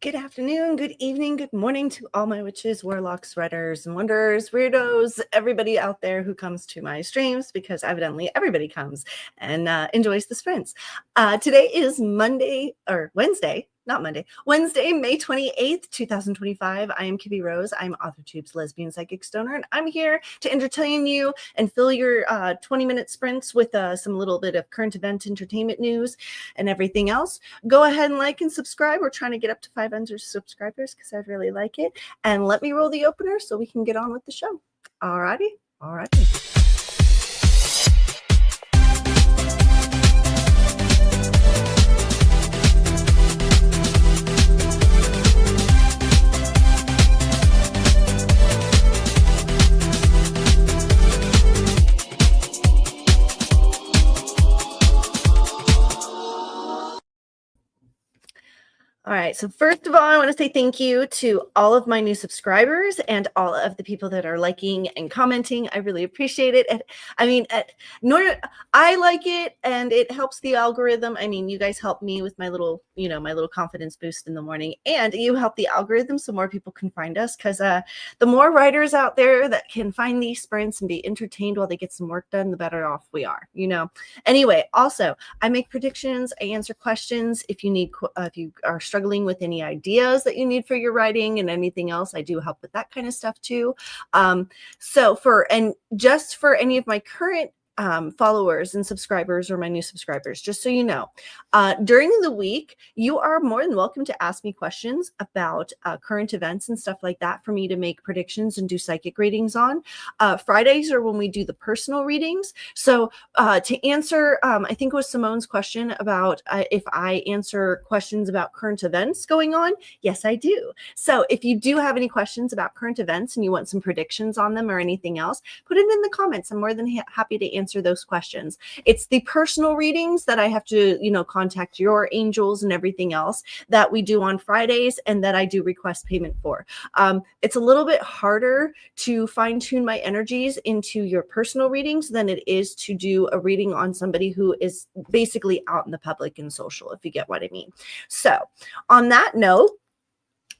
Good afternoon, good evening, good morning to all my witches, warlocks, redders, and wonders, weirdos, everybody out there who comes to my streams, because evidently everybody comes and enjoys the sprints. Today is Wednesday, May 28th, 2025. I am KibbyRose. I'm Authortubes lesbian psychic stoner, and I'm here to entertain you and fill your 20-minute sprints with some little bit of current event entertainment news and everything else. Go ahead and like and subscribe. We're trying to get up to 500 subscribers because I'd really like it. And let me roll the opener so we can get on with the show. Alrighty. All right, so first of all, I want to say thank you to all of my new subscribers and all of the people that are liking and commenting. I really appreciate it. I like it, and it helps the algorithm. I mean, you guys help me with my little confidence boost in the morning, and you help the algorithm so more people can find us, because the more writers out there that can find these sprints and be entertained while they get some work done, the better off we are, Anyway, also, I make predictions, I answer questions. If you are struggling with any ideas that you need for your writing and anything else, I do help with that kind of stuff too. Just for any of my current followers and subscribers, or my new subscribers, just so you know, during the week, you are more than welcome to ask me questions about current events and stuff like that for me to make predictions and do psychic readings on. Fridays are when we do the personal readings. So to answer, I think it was Simone's question about if I answer questions about current events going on. Yes, I do. So if you do have any questions about current events and you want some predictions on them or anything else, put it in the comments. I'm more than happy to answer those questions. It's the personal readings that I have to, contact your angels and everything else that we do on Fridays, and that I do request payment for. It's a little bit harder to fine tune my energies into your personal readings than it is to do a reading on somebody who is basically out in the public and social, if you get what I mean. So on that note,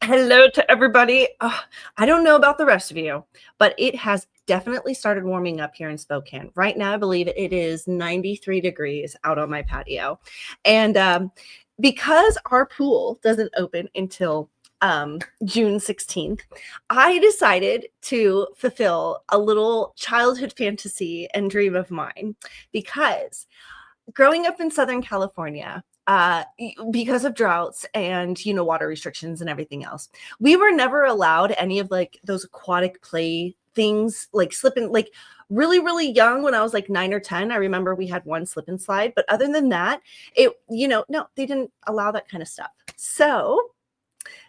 hello to everybody. I don't know about the rest of you, but it has definitely started warming up here in Spokane. Right now, I believe it is 93 degrees out on my patio. And because our pool doesn't open until June 16th, I decided to fulfill a little childhood fantasy and dream of mine, because growing up in Southern California, because of droughts and water restrictions and everything else, we were never allowed any of those aquatic play things, like slipping, really young. When I was 9 or 10, I remember we had one slip and slide, but other than that, no, they didn't allow that kind of stuff. So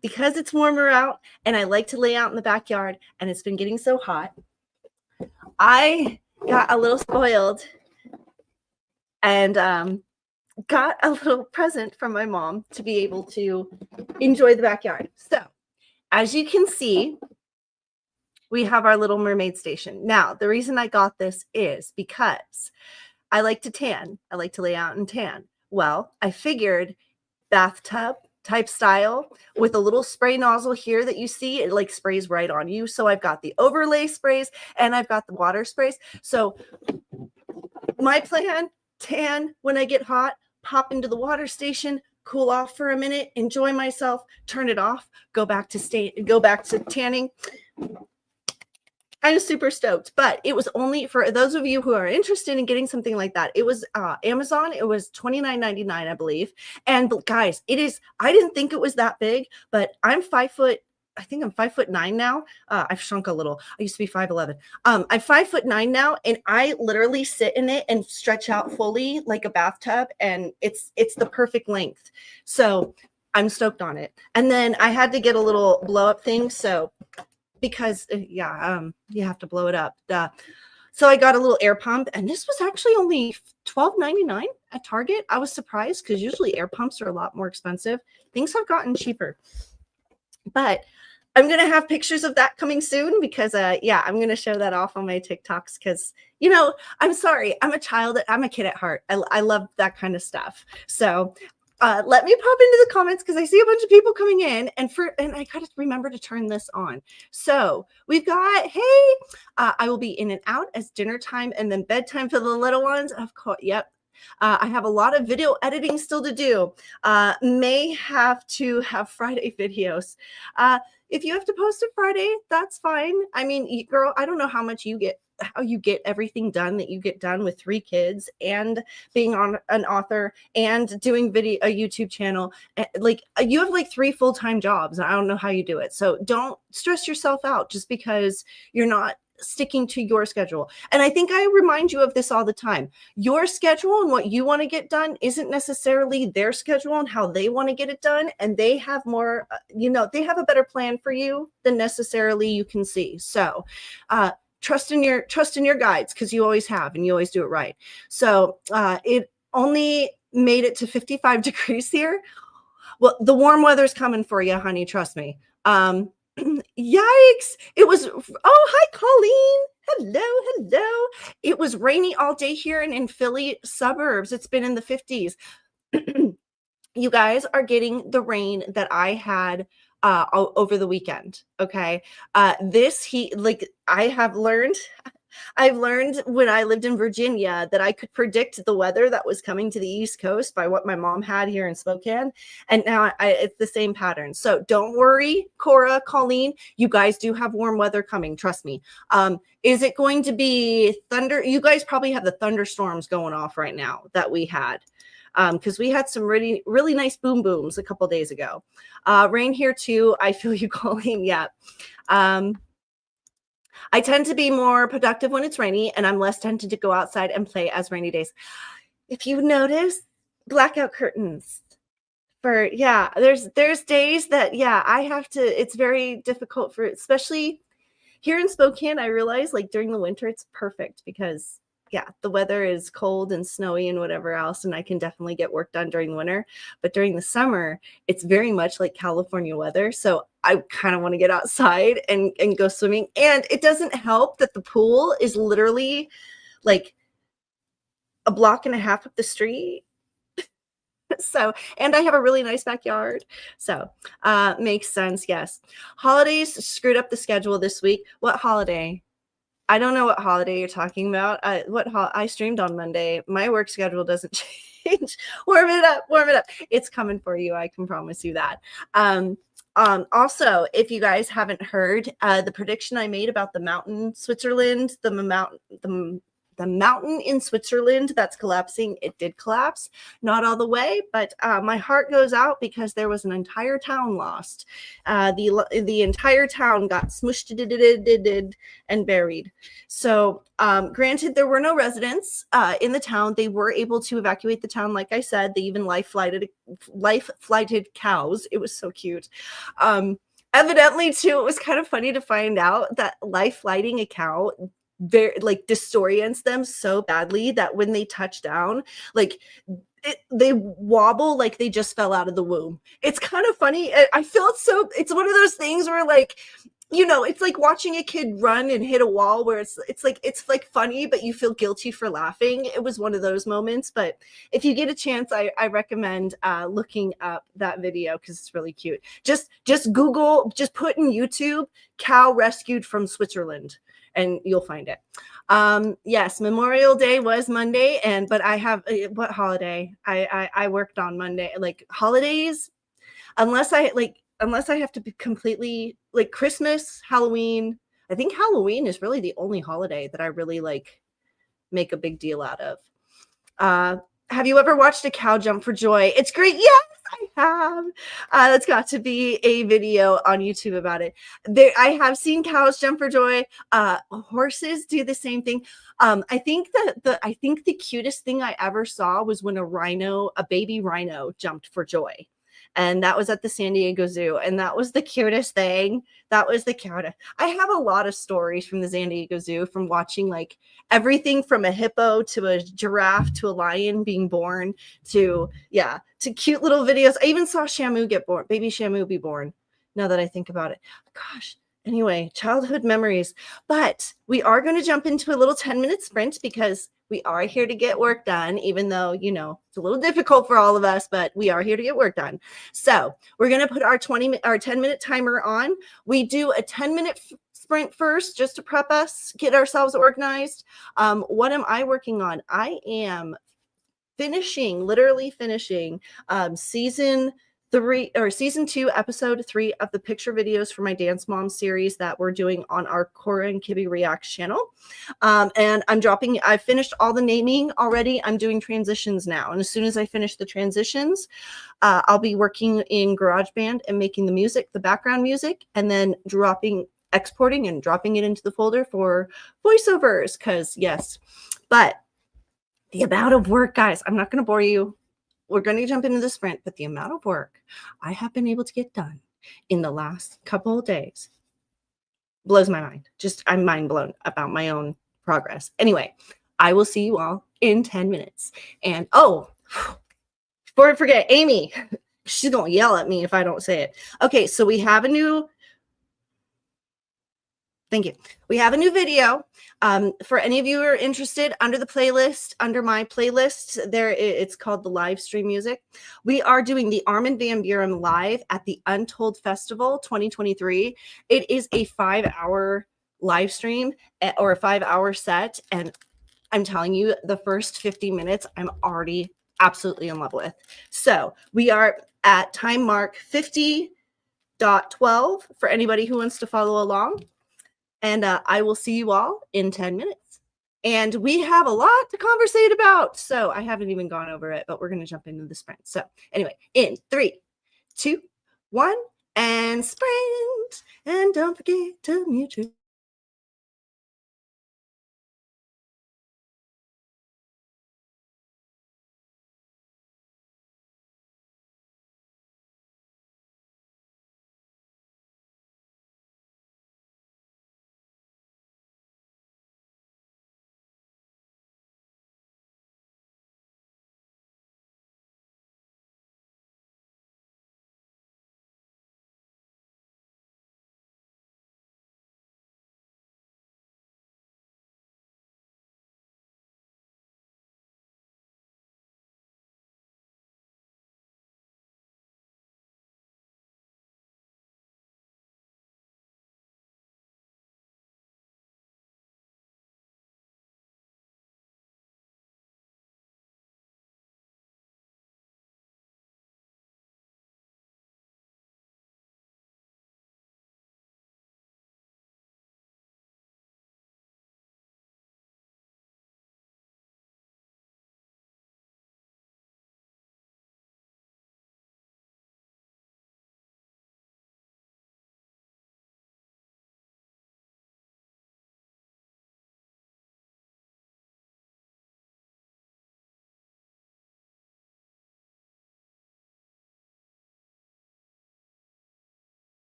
because it's warmer out and I like to lay out in the backyard and it's been getting so hot, I got a little spoiled and got a little present from my mom to be able to enjoy the backyard. So as you can see, we have our little mermaid station. Now, the reason I got this is because I like to tan. I like to lay out and tan. Well, I figured bathtub type style with a little spray nozzle here that you see, it sprays right on you. So I've got the overlay sprays and I've got the water sprays. So my plan, tan when I get hot, pop into the water station, cool off for a minute, enjoy myself, turn it off, go back to tanning. I'm super stoked, but it was only for those of you who are interested in getting something like that. It was Amazon. It was $29.99, I believe. And guys, I didn't think it was that big, but I'm 5 foot I think I'm 5'9" now. I've shrunk a little. I used to be 5'11". I'm 5'9" now, and I literally sit in it and stretch out fully like a bathtub, and it's the perfect length. So I'm stoked on it. And then I had to get a little blow up thing, so because you have to blow it up. So I got a little air pump, and this was actually only $12.99 at Target. I was surprised because usually air pumps are a lot more expensive. Things have gotten cheaper, but I'm going to have pictures of that coming soon because, I'm going to show that off on my TikToks because, I'm sorry. I'm a kid at heart. I love that kind of stuff. So let me pop into the comments because I see a bunch of people coming in, and I got to remember to turn this on. So we've got, hey, I will be in and out as dinner time and then bedtime for the little ones. Of course. Yep. I have a lot of video editing still to do. May have to have Friday videos. If you have to post it Friday, that's fine. I mean, girl, I don't know how you get everything done that you get done with 3 kids and being an author and doing a YouTube channel. Like you have like 3 full-time jobs. I don't know how you do it. So don't stress yourself out just because you're not sticking to your schedule. And I think I remind you of this all the time. Your schedule and what you want to get done isn't necessarily their schedule and how they want to get it done. And they have more, they have a better plan for you than necessarily you can see. So, trust in your guides because you always have, and you always do it right. So, it only made it to 55 degrees here. Well, the warm weather's coming for you, honey. Trust me. Yikes. It was, hi, Colleen. Hello. It was rainy all day here and in Philly suburbs. It's been in the 50s. You guys are getting the rain that I had over the weekend. Okay. This heat, like I've learned when I lived in Virginia that I could predict the weather that was coming to the East Coast by what my mom had here in Spokane. And now it's the same pattern. So don't worry, Cora, Colleen, you guys do have warm weather coming. Trust me. Is it going to be thunder? You guys probably have the thunderstorms going off right now that we had. Because we had some really, really nice boom booms a couple days ago. Rain here too. I feel you, Colleen. Yeah. I tend to be more productive when it's rainy, and I'm less tempted to go outside and play as rainy days. If you notice, blackout curtains. There's days that, I have to, it's very difficult especially here in Spokane. I realize like during the winter, it's perfect because the weather is cold and snowy and whatever else, and I can definitely get work done during the winter. But during the summer, it's very much like California weather. So I kind of want to get outside and go swimming. And it doesn't help that the pool is literally like a block and a half up the street. So, and I have a really nice backyard. So, makes sense. Yes. Holidays screwed up the schedule this week. What holiday? I don't know what holiday you're talking about. I streamed on Monday. My work schedule doesn't change. Warm it up. It's coming for you. I can promise you that. Also, if you guys haven't heard, the prediction I made about the mountain, Switzerland, the mountain in Switzerland that's collapsing, it did collapse. Not all the way, but my heart goes out because there was an entire town lost. The entire town got smushed and buried. So granted, there were no residents in the town. They were able to evacuate the town. Like I said, they even life flighted cows. It was so cute. Evidently, too, it was kind of funny to find out that life flighting a cow disorients them so badly that when they touch down, they wobble like they just fell out of the womb. It's kind of funny. I feel it's one of those things where it's like watching a kid run and hit a wall where it's funny, but you feel guilty for laughing. It was one of those moments. But if you get a chance, I recommend looking up that video because it's really cute. Just Google, just put in YouTube cow rescued from Switzerland, and you'll find it. Yes, Memorial Day was Monday, but I have what holiday? I worked on Monday. Like holidays, unless I have to be completely like Christmas, Halloween. I think Halloween is really the only holiday that I really make a big deal out of. Have you ever watched a cow jump for joy? It's great. Yes, I have. That's got to be a video on YouTube about it. I have seen cows jump for joy. Horses do the same thing. I think the cutest thing I ever saw was when a baby rhino jumped for joy. And that was at the San Diego Zoo. And that was the cutest thing. That was the cutest. I have a lot of stories from the San Diego Zoo from watching like everything from a hippo to a giraffe to a lion being born to cute little videos. I even saw Shamu get born, baby Shamu be born, now that I think about it. Gosh. Anyway, childhood memories. But we are going to jump into a little 10-minute sprint because we are here to get work done, even though, it's a little difficult for all of us, but we are here to get work done. So we're going to put our 10-minute timer on. We do a 10-minute sprint first, just to prep us, get ourselves organized. What am I working on? I am literally finishing season 2, episode 3 of the picture videos for my Dance Mom series that we're doing on our Cora and Kibby Reacts channel. And I've finished all the naming already. I'm doing transitions now. And as soon as I finish the transitions, I'll be working in GarageBand and making the music, the background music, and then exporting and dropping it into the folder for voiceovers. Because yes, but the amount of work, guys, I'm not going to bore you. We're going to jump into the sprint, but the amount of work I have been able to get done in the last couple of days blows my mind. I'm mind blown about my own progress. Anyway, I will see you all in 10 minutes. And before I forget, Amy, she's going to yell at me if I don't say it. Okay, so we have a new video. For any of you who are interested, under my playlist, it's called the live stream music. We are doing the Armin van Buuren live at the Untold Festival 2023. It is a 5-hour live stream or a 5-hour set. And I'm telling you, the first 50 minutes, I'm already absolutely in love with. So we are at time mark 50.12 for anybody who wants to follow along. And I will see you all in 10 minutes. And we have a lot to conversate about. So I haven't even gone over it, but we're going to jump into the sprint. So anyway, in 3, 2, 1, and sprint. And don't forget to mute your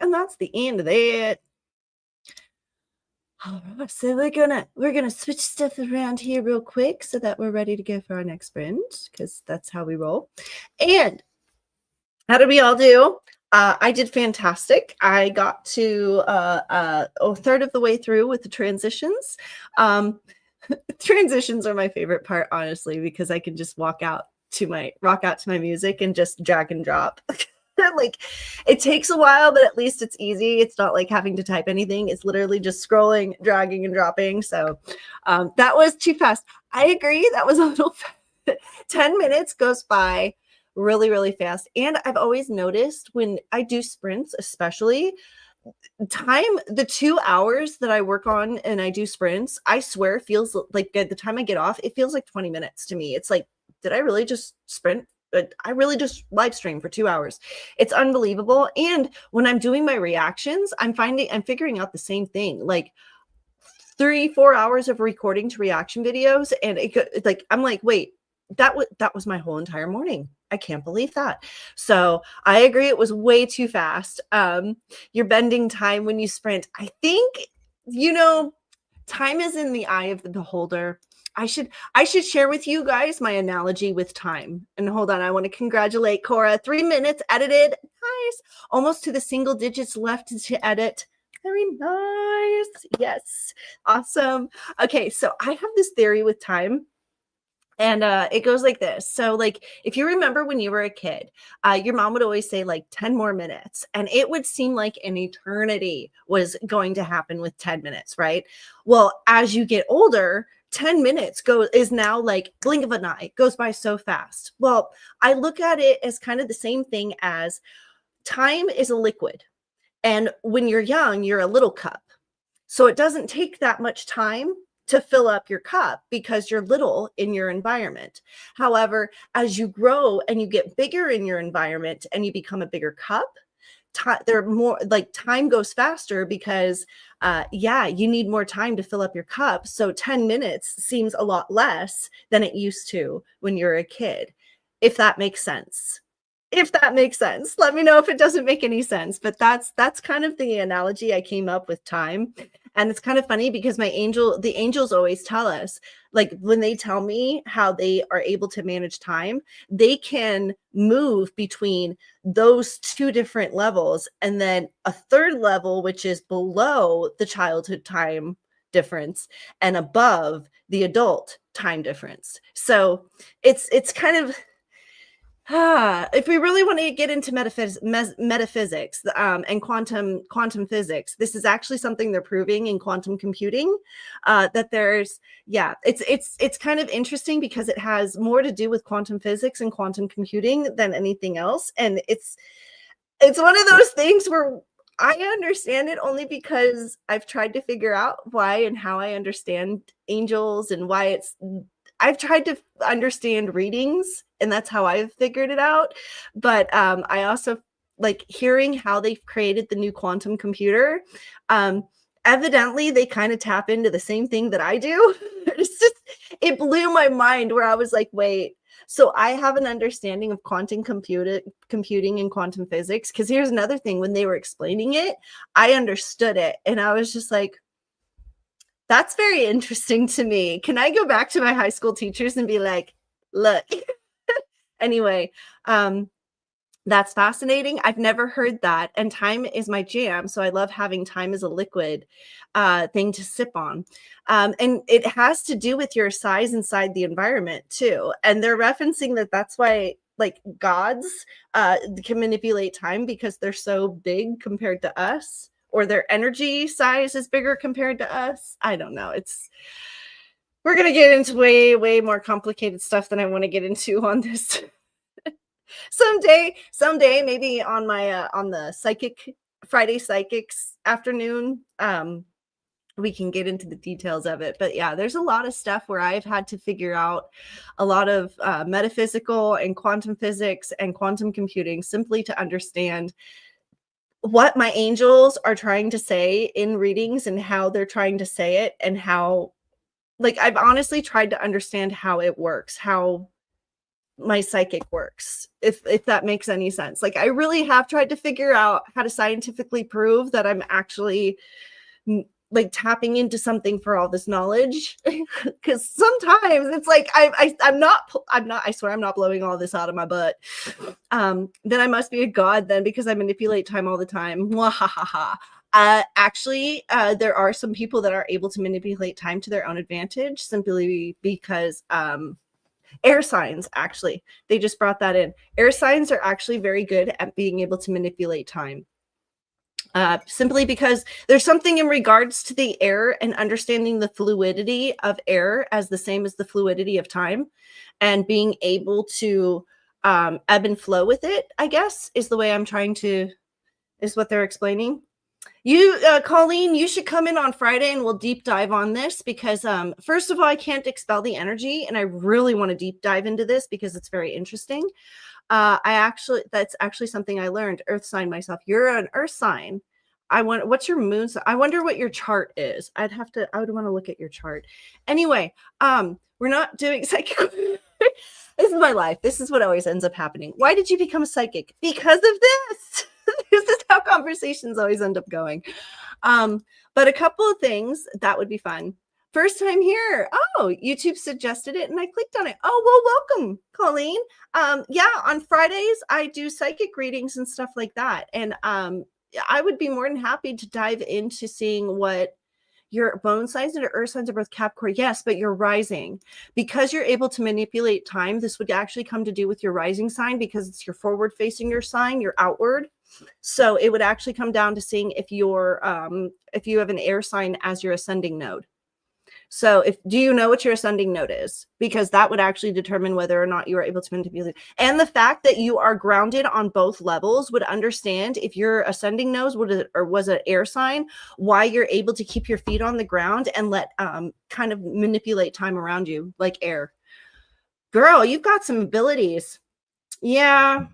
And that's the end of that. All right, so we're gonna switch stuff around here real quick so that we're ready to go for our next sprint, because that's how we roll. And how did we all do? I did fantastic. I got to a third of the way through with the transitions. Transitions are my favorite part, honestly, because I can just rock out to my music and just drag and drop. Like, it takes a while, but at least it's easy. It's not like having to type anything. It's literally just scrolling, dragging, and dropping. So that was too fast. I agree. That was a little 10 minutes goes by really, really fast. And I've always noticed when I do sprints, especially, the 2 hours that I work on and I do sprints, I swear feels like, at the time I get off, it feels like 20 minutes to me. It's like, did I really just sprint? I really just live stream for 2 hours. It's unbelievable. And when I'm doing my reactions, I'm figuring out the same thing. Like 3-4 hours of recording to reaction videos, and I'm like, wait, that was my whole entire morning. I can't believe that. So I agree, it was way too fast. You're bending time when you sprint. I think, time is in the eye of the beholder. I should share with you guys my analogy with time. And hold on, I want to congratulate Cora. 3 minutes edited. Nice. Almost to the single digits left to edit. Very nice. Yes. Awesome. Okay, so I have this theory with time. And it goes like this. So, like, if you remember when you were a kid, your mom would always say, like, 10 more minutes. And it would seem like an eternity was going to happen with 10 minutes, right? Well, as you get older, 10 minutes is now like blink of an eye, goes by so fast. Well, I look at it as kind of the same thing as time is a liquid. And when you're young, you're a little cup. So it doesn't take that much time to fill up your cup because you're little in your environment. However, as you grow and you get bigger in your environment and you become a bigger cup, time goes faster because you need more time to fill up your cup. So 10 minutes seems a lot less than it used to when you're a kid, if that makes sense. If that makes sense, let me know if it doesn't make any sense. But that's kind of the analogy I came up with time. And it's kind of funny because the angels always tell us, like, when they tell me how they are able to manage time, they can move between those two different levels and then a third level, which is below the childhood time difference and above the adult time difference. So it's kind of, if we really want to get into metaphysics and quantum physics, this is actually something they're proving in quantum computing, that it's kind of interesting because it has more to do with quantum physics and quantum computing than anything else. And it's one of those things where I understand it only because I've tried to figure out why and how I understand angels and why I've tried to understand readings, and that's how I've figured it out. But I also like hearing how they've created the new quantum computer. Evidently, they kind of tap into the same thing that I do. It blew my mind where I was like, wait, so I have an understanding of quantum computing and quantum physics. Because here's another thing. When they were explaining it, I understood it. And I was just like, that's very interesting to me. Can I go back to my high school teachers and be like, look, anyway, that's fascinating. I've never heard that. And time is my jam. So I love having time as a liquid thing to sip on. And it has to do with your size inside the environment too. And they're referencing that's why like gods can manipulate time because they're so big compared to us. Or their energy size is bigger compared to us. I don't know. We're going to get into way, way more complicated stuff than I want to get into on this. someday, maybe on my, on the Friday Psychics afternoon, we can get into the details of it. But yeah, there's a lot of stuff where I've had to figure out a lot of metaphysical and quantum physics and quantum computing simply to understand what my angels are trying to say in readings and how they're trying to say it, and how, like, I've honestly tried to understand how it works, how my psychic works, if that makes any sense. Like I really have tried to figure out how to scientifically prove that I'm actually like tapping into something for all this knowledge, because sometimes it's like I'm not I swear I'm not blowing all this out of my butt. Then I must be a god then, because I manipulate time all the time. Actually, there are some people that are able to manipulate time to their own advantage simply because air signs, actually, they just brought that in. Air signs are actually very good at being able to manipulate time. Simply because there's something in regards to the air and understanding the fluidity of air as the same as the fluidity of time, and being able to ebb and flow with it, I guess, is the way I'm trying to, is what they're explaining. You, Colleen, you should come in on Friday and we'll deep dive on this, because first of all, I can't expel the energy and I really want to deep dive into this because it's very interesting. That's actually something I learned. Earth sign myself. You're an earth sign. What's your moon sign? I wonder what your chart is. I would want to look at your chart. Anyway, we're not doing psychic. This is my life. This is what always ends up happening. Why did you become a psychic? Because of this. This is how conversations always end up going. But a couple of things that would be fun. First time here. Oh, YouTube suggested it and I clicked on it. Oh, well, welcome, Colleen. Yeah, on Fridays, I do psychic readings and stuff like that. And I would be more than happy to dive into seeing what your bone signs and your earth signs are both Capricorn. Yes, but you're rising. Because you're able to manipulate time, this would actually come to do with your rising sign, because it's your forward facing your sign, you're outward. So it would actually come down to seeing if you're if you have an air sign as your ascending node. So do you know what your ascending node is? Because that would actually determine whether or not you are able to manipulate. And the fact that you are grounded on both levels would understand if your ascending node was an air sign, why you're able to keep your feet on the ground and let kind of manipulate time around you like air. Girl, you've got some abilities. Yeah.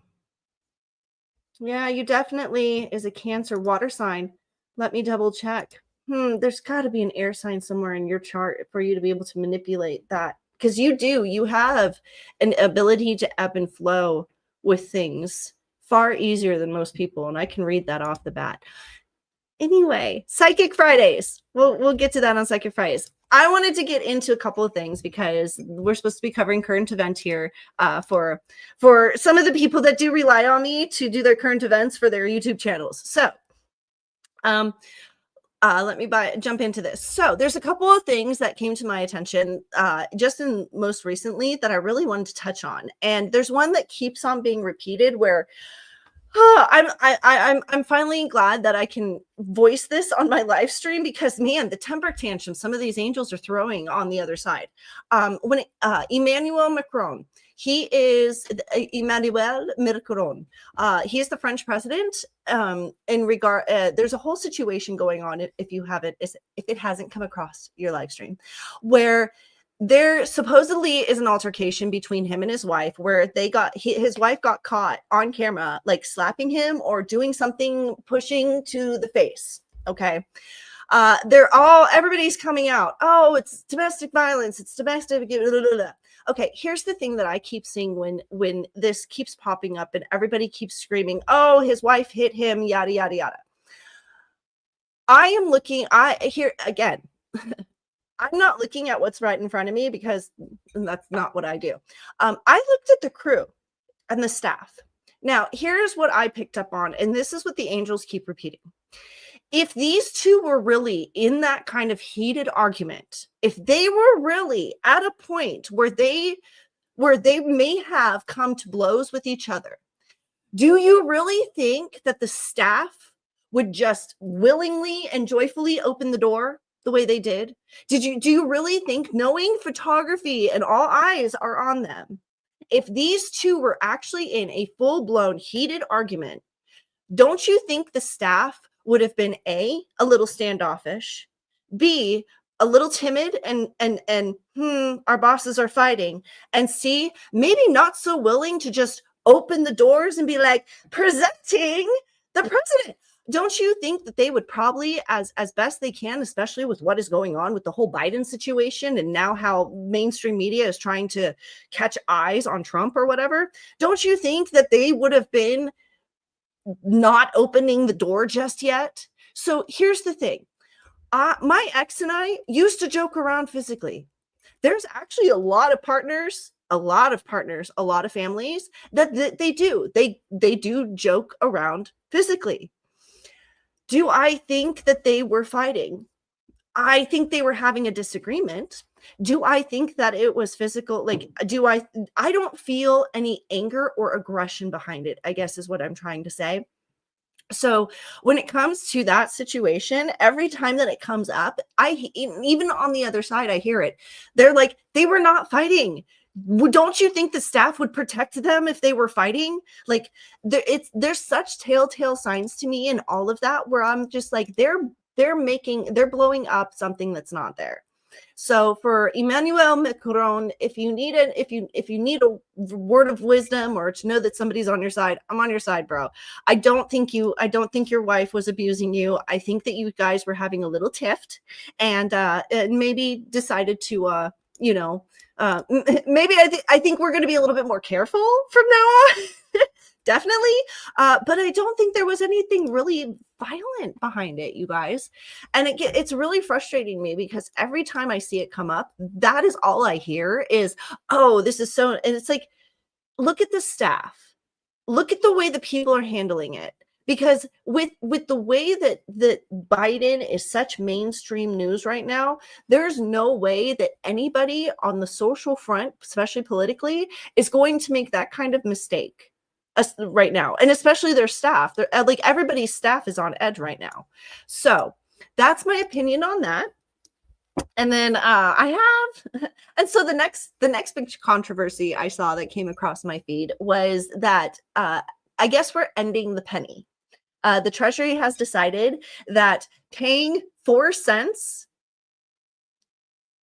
Yeah, you definitely is a Cancer water sign. Let me double check. There's got to be an air sign somewhere in your chart for you to be able to manipulate that, because you have an ability to ebb and flow with things far easier than most people, and I can read that off the bat. Anyway, Psychic Fridays. We'll get to that on Psychic Fridays. I wanted to get into a couple of things because we're supposed to be covering current event here for some of the people that do rely on me to do their current events for their YouTube channels. So, let me jump into this. So there's a couple of things that came to my attention just in most recently that I really wanted to touch on. And there's one that keeps on being repeated where I'm finally glad that I can voice this on my live stream, because man, the temper tantrum some of these angels are throwing on the other side. When Emmanuel Macron, he is Emmanuel Macron. He is the French president. There's a whole situation going on if it hasn't come across your live stream, where there supposedly is an altercation between him and his wife, where his wife got caught on camera like slapping him or doing something, pushing to the face. Okay. Everybody's coming out. Oh, it's domestic violence. It's domestic. Blah, blah, blah. Okay, here's the thing that I keep seeing when this keeps popping up and everybody keeps screaming, oh, his wife hit him, yada, yada, yada. Here again, I'm not looking at what's right in front of me, because that's not what I do. I looked at the crew and the staff. Now, here's what I picked up on, and this is what the angels keep repeating. If these two were really in that kind of heated argument, if they were really at a point where they may have come to blows with each other, do you really think that the staff would just willingly and joyfully open the door the way they did? Do you really think, knowing photography and all eyes are on them, if these two were actually in a full-blown heated argument, don't you think the staff would have been A, a little standoffish, B, a little timid and our bosses are fighting, and C, maybe not so willing to just open the doors and be like, presenting the president? don't you think that they would probably, as best they can, especially with what is going on with the whole Biden situation and now how mainstream media is trying to catch eyes on Trump or whatever, don't you think that they would have been not opening the door just yet? So here's the thing. My ex and I used to joke around physically. There's actually a lot of partners, a lot of families that they do. They do joke around physically. Do I think that they were fighting? I think they were having a disagreement. Do I think that it was physical? Like, I don't feel any anger or aggression behind it, I guess is what I'm trying to say. So when it comes to that situation, every time that it comes up, even on the other side, I hear it. They're like, they were not fighting. Don't you think the staff would protect them if they were fighting? Like, there's such telltale signs to me and all of that where I'm just like, they're blowing up something that's not there. So for Emmanuel Macron, if you need a word of wisdom or to know that somebody's on your side, I'm on your side, bro. I don't think your wife was abusing you. I think that you guys were having a little tiff and maybe decided to maybe I think we're going to be a little bit more careful from now on. Definitely. But I don't think there was anything really violent behind it, you guys. And it's really frustrating me because every time I see it come up, that is all I hear is, oh, this is so, and it's like, look at the staff. Look at the way the people are handling it. Because with the way that Biden is such mainstream news right now, there's no way that anybody on the social front, especially politically, is going to make that kind of mistake right now. And especially their staff. They're like, everybody's staff is on edge right now. So that's my opinion on that. And then and so the next big controversy I saw that came across my feed was that I guess we're ending the penny. The Treasury has decided that paying 4 cents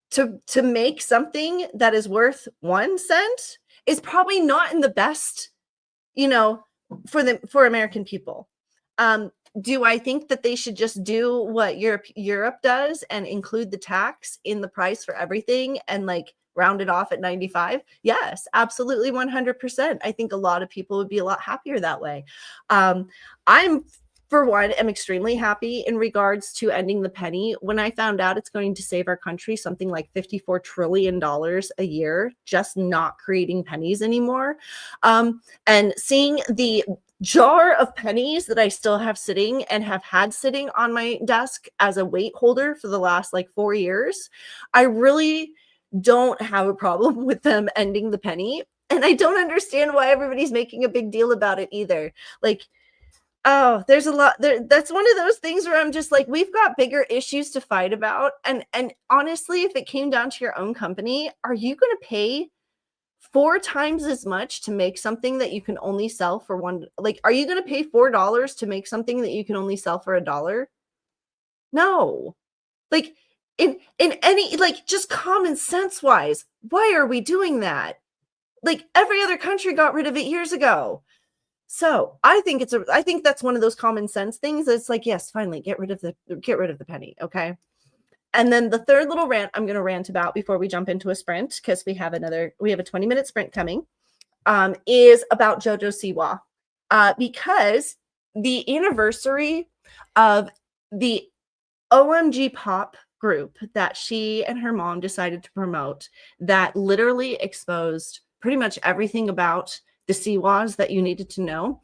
to make something that is worth 1 cent is probably not in the best, for American people. Do I think that they should just do what Europe does and include the tax in the price for everything and like round it off at 95? Yes, absolutely 100%. I think a lot of people would be a lot happier that way. I'm, for one, am extremely happy in regards to ending the penny. When I found out it's going to save our country something like $54 trillion a year, just not creating pennies anymore. And seeing the jar of pennies that I still have sitting and have had sitting on my desk as a weight holder for the last like 4 years, I really don't have a problem with them ending the penny. And I don't understand why everybody's making a big deal about it either. Like, oh, there's a lot there. That's one of those things where I'm just like, we've got bigger issues to fight about. And honestly, if it came down to your own company, are you going to pay 4 times as much to make something that you can only sell for $1? Like, are you going to pay $4 to make something that you can only sell for $1? No. Like, in any, like, just common sense wise, why are we doing that? Like, every other country got rid of it years ago. So I think that's one of those common sense things. It's like, yes, finally get rid of the penny. Okay. And then the third little rant I'm going to rant about before we jump into a sprint, because we have a 20-minute sprint coming, is about JoJo Siwa, because the anniversary of the OMG Pop group that she and her mom decided to promote, that literally exposed pretty much everything about the Siwas that you needed to know.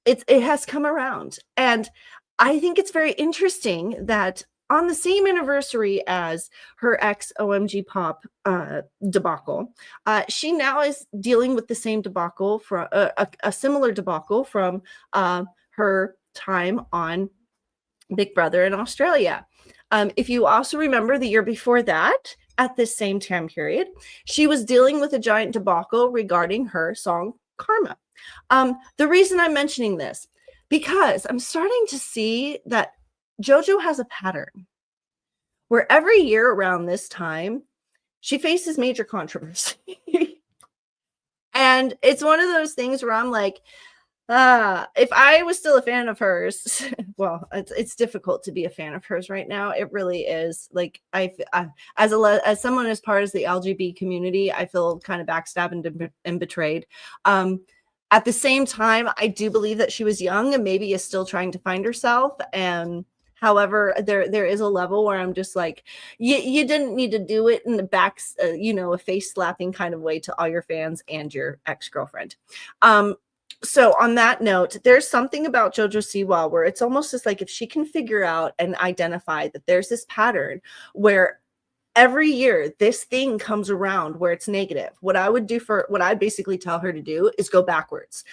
It has come around, and I think it's very interesting that on the same anniversary as her ex OMG Pop debacle, she now is dealing with the same debacle from a similar debacle from her time on Big Brother in Australia. If you also remember the year before that, at this same time period, she was dealing with a giant debacle regarding her song Karma. The reason I'm mentioning this, because I'm starting to see that JoJo has a pattern where every year around this time, she faces major controversy. And it's one of those things where I'm like, If I was still a fan of hers, well, it's difficult to be a fan of hers right now. It really is. Like as someone as part of the LGBT community, I feel kind of backstabbed and betrayed. At the same time, I do believe that she was young and maybe is still trying to find herself. And however, there is a level where I'm just like, you didn't need to do it in the back, a face slapping kind of way to all your fans and your ex-girlfriend. So on that note, there's something about Jojo Siwa where it's almost just like if she can figure out and identify that there's this pattern where every year this thing comes around where it's negative. What I'd basically tell her to do is go backwards.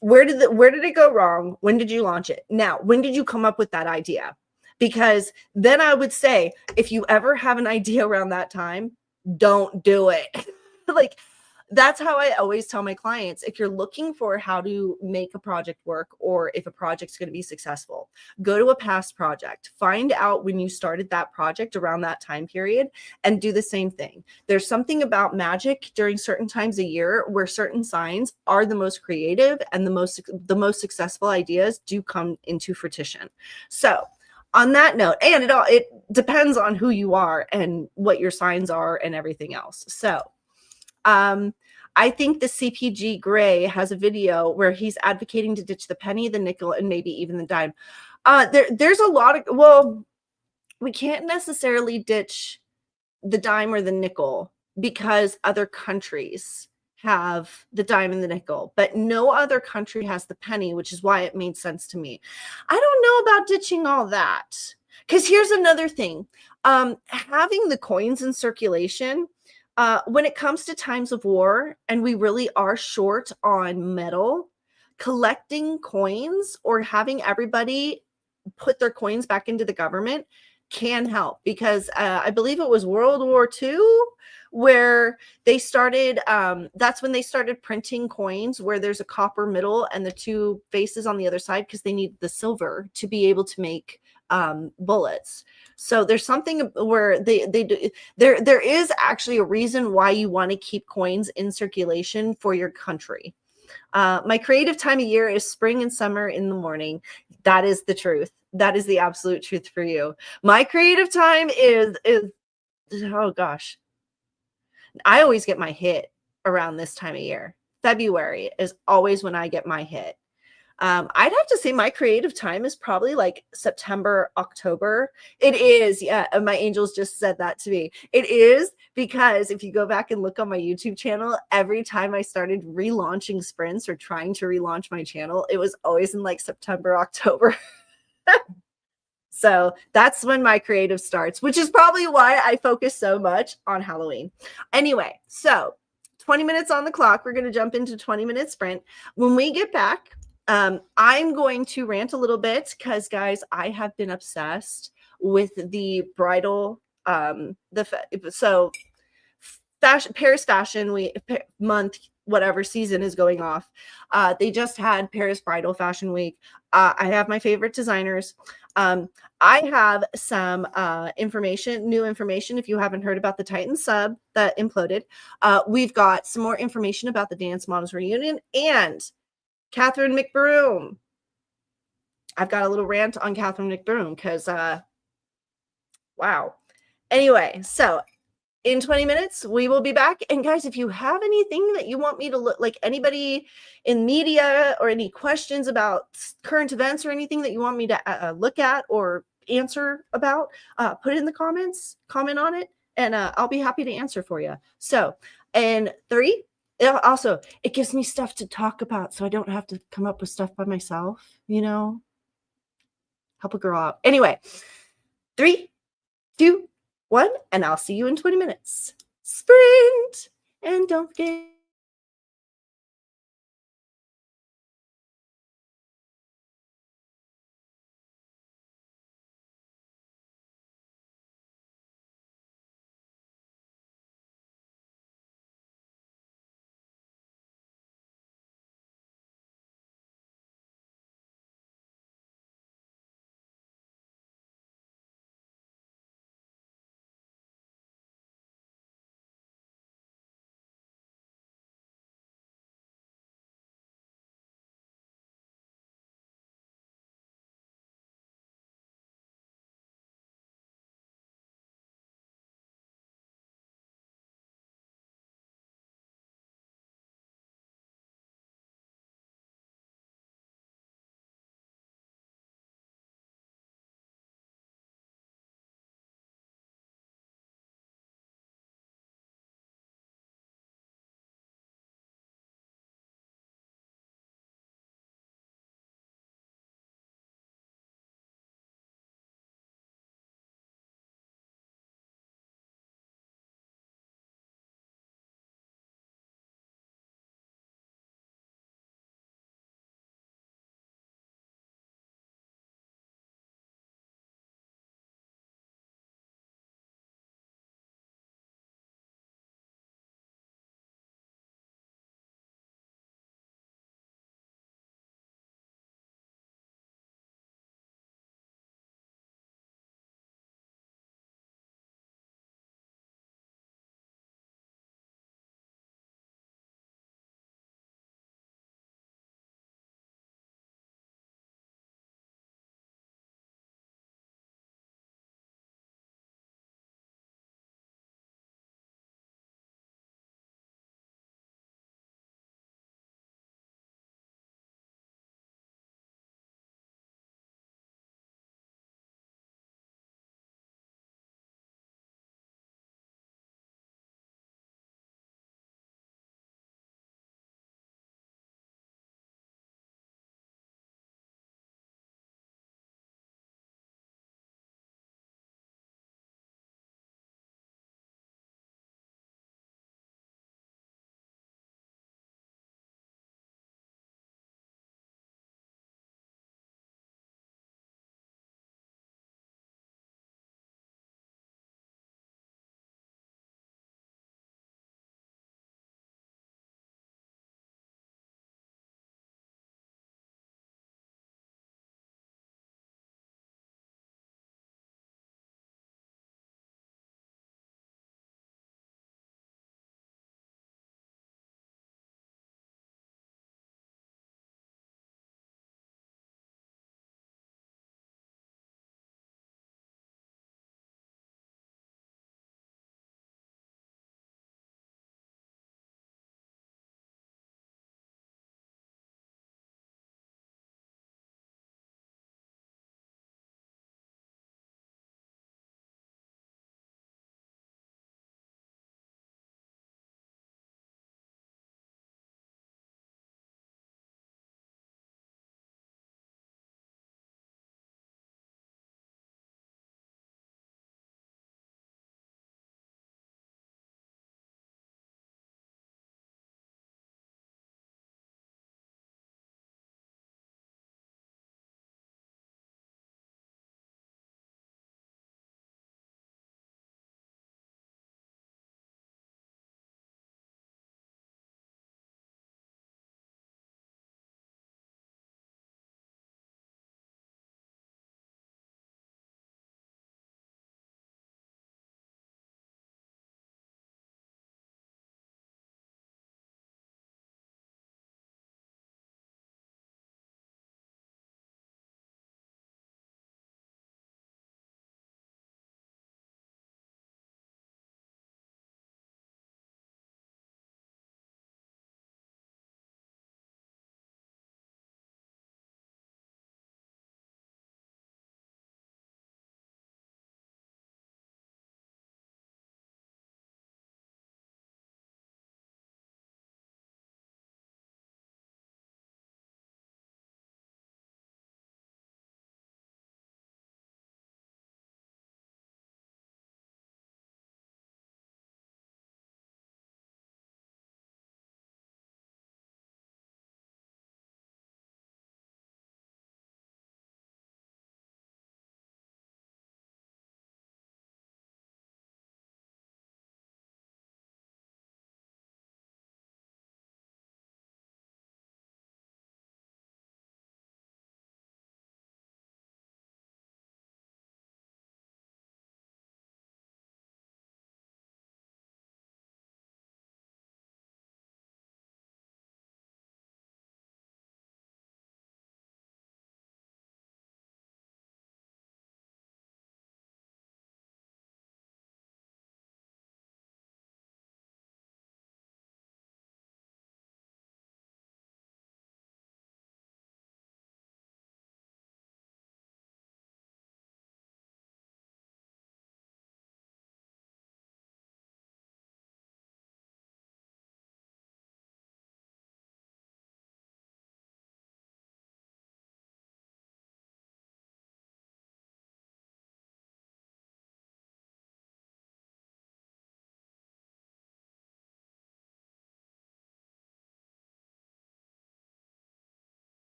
Where did it go wrong? When did you launch it? Now, when did you come up with that idea? Because then I would say, if you ever have an idea around that time, don't do it. Like, that's how I always tell my clients, if you're looking for how to make a project work or if a project's going to be successful, go to a past project, find out when you started that project around that time period and do the same thing. There's something about magic during certain times a year where certain signs are the most creative and the most successful ideas do come into fruition. So on that note, and it depends on who you are and what your signs are and everything else. So I think the CPG Gray has a video where he's advocating to ditch the penny, the nickel, and maybe even the dime. There's a lot of, well, we can't necessarily ditch the dime or the nickel because other countries have the dime and the nickel, but no other country has the penny, which is why it made sense to me. I don't know about ditching all that, because here's another thing. Having the coins in circulation, when it comes to times of war and we really are short on metal, collecting coins or having everybody put their coins back into the government can help, because I believe it was World War II where they started, that's when they started printing coins where there's a copper middle and the two faces on the other side, because they need the silver to be able to make bullets. So there's something where there is actually a reason why you want to keep coins in circulation for your country. My creative time of year is spring and summer in the morning. That is the truth. That is the absolute truth for you. My creative time is oh gosh. I always get my hit around this time of year. February is always when I get my hit. I'd have to say my creative time is probably like September, October. It is, yeah. My angels just said that to me. It is, because if you go back and look on my YouTube channel, every time I started relaunching sprints or trying to relaunch my channel, it was always in like September, October. So that's when my creative starts, which is probably why I focus so much on Halloween. Anyway, so 20 minutes on the clock. We're going to jump into 20-minute sprint. When we get back, I'm going to rant a little bit because, guys, I have been obsessed with the bridal, Paris Fashion Week month, whatever season is going off. They just had Paris Bridal Fashion Week. I have my favorite designers. I have some new information. If you haven't heard about the Titan sub that imploded, we've got some more information about the Dance Models Reunion and Catherine McBroom. I've got a little rant on Catherine McBroom because, wow. Anyway, so in 20 minutes, we will be back. And guys, if you have anything that you want me to look, like anybody in media or any questions about current events or anything that you want me to look at or answer about, put it in the comments, comment on it, and I'll be happy to answer for you. So, and 3, also, it gives me stuff to talk about so I don't have to come up with stuff by myself, help a girl out. Anyway, 3, 2, 1, and I'll see you in 20 minutes. Sprint! And don't forget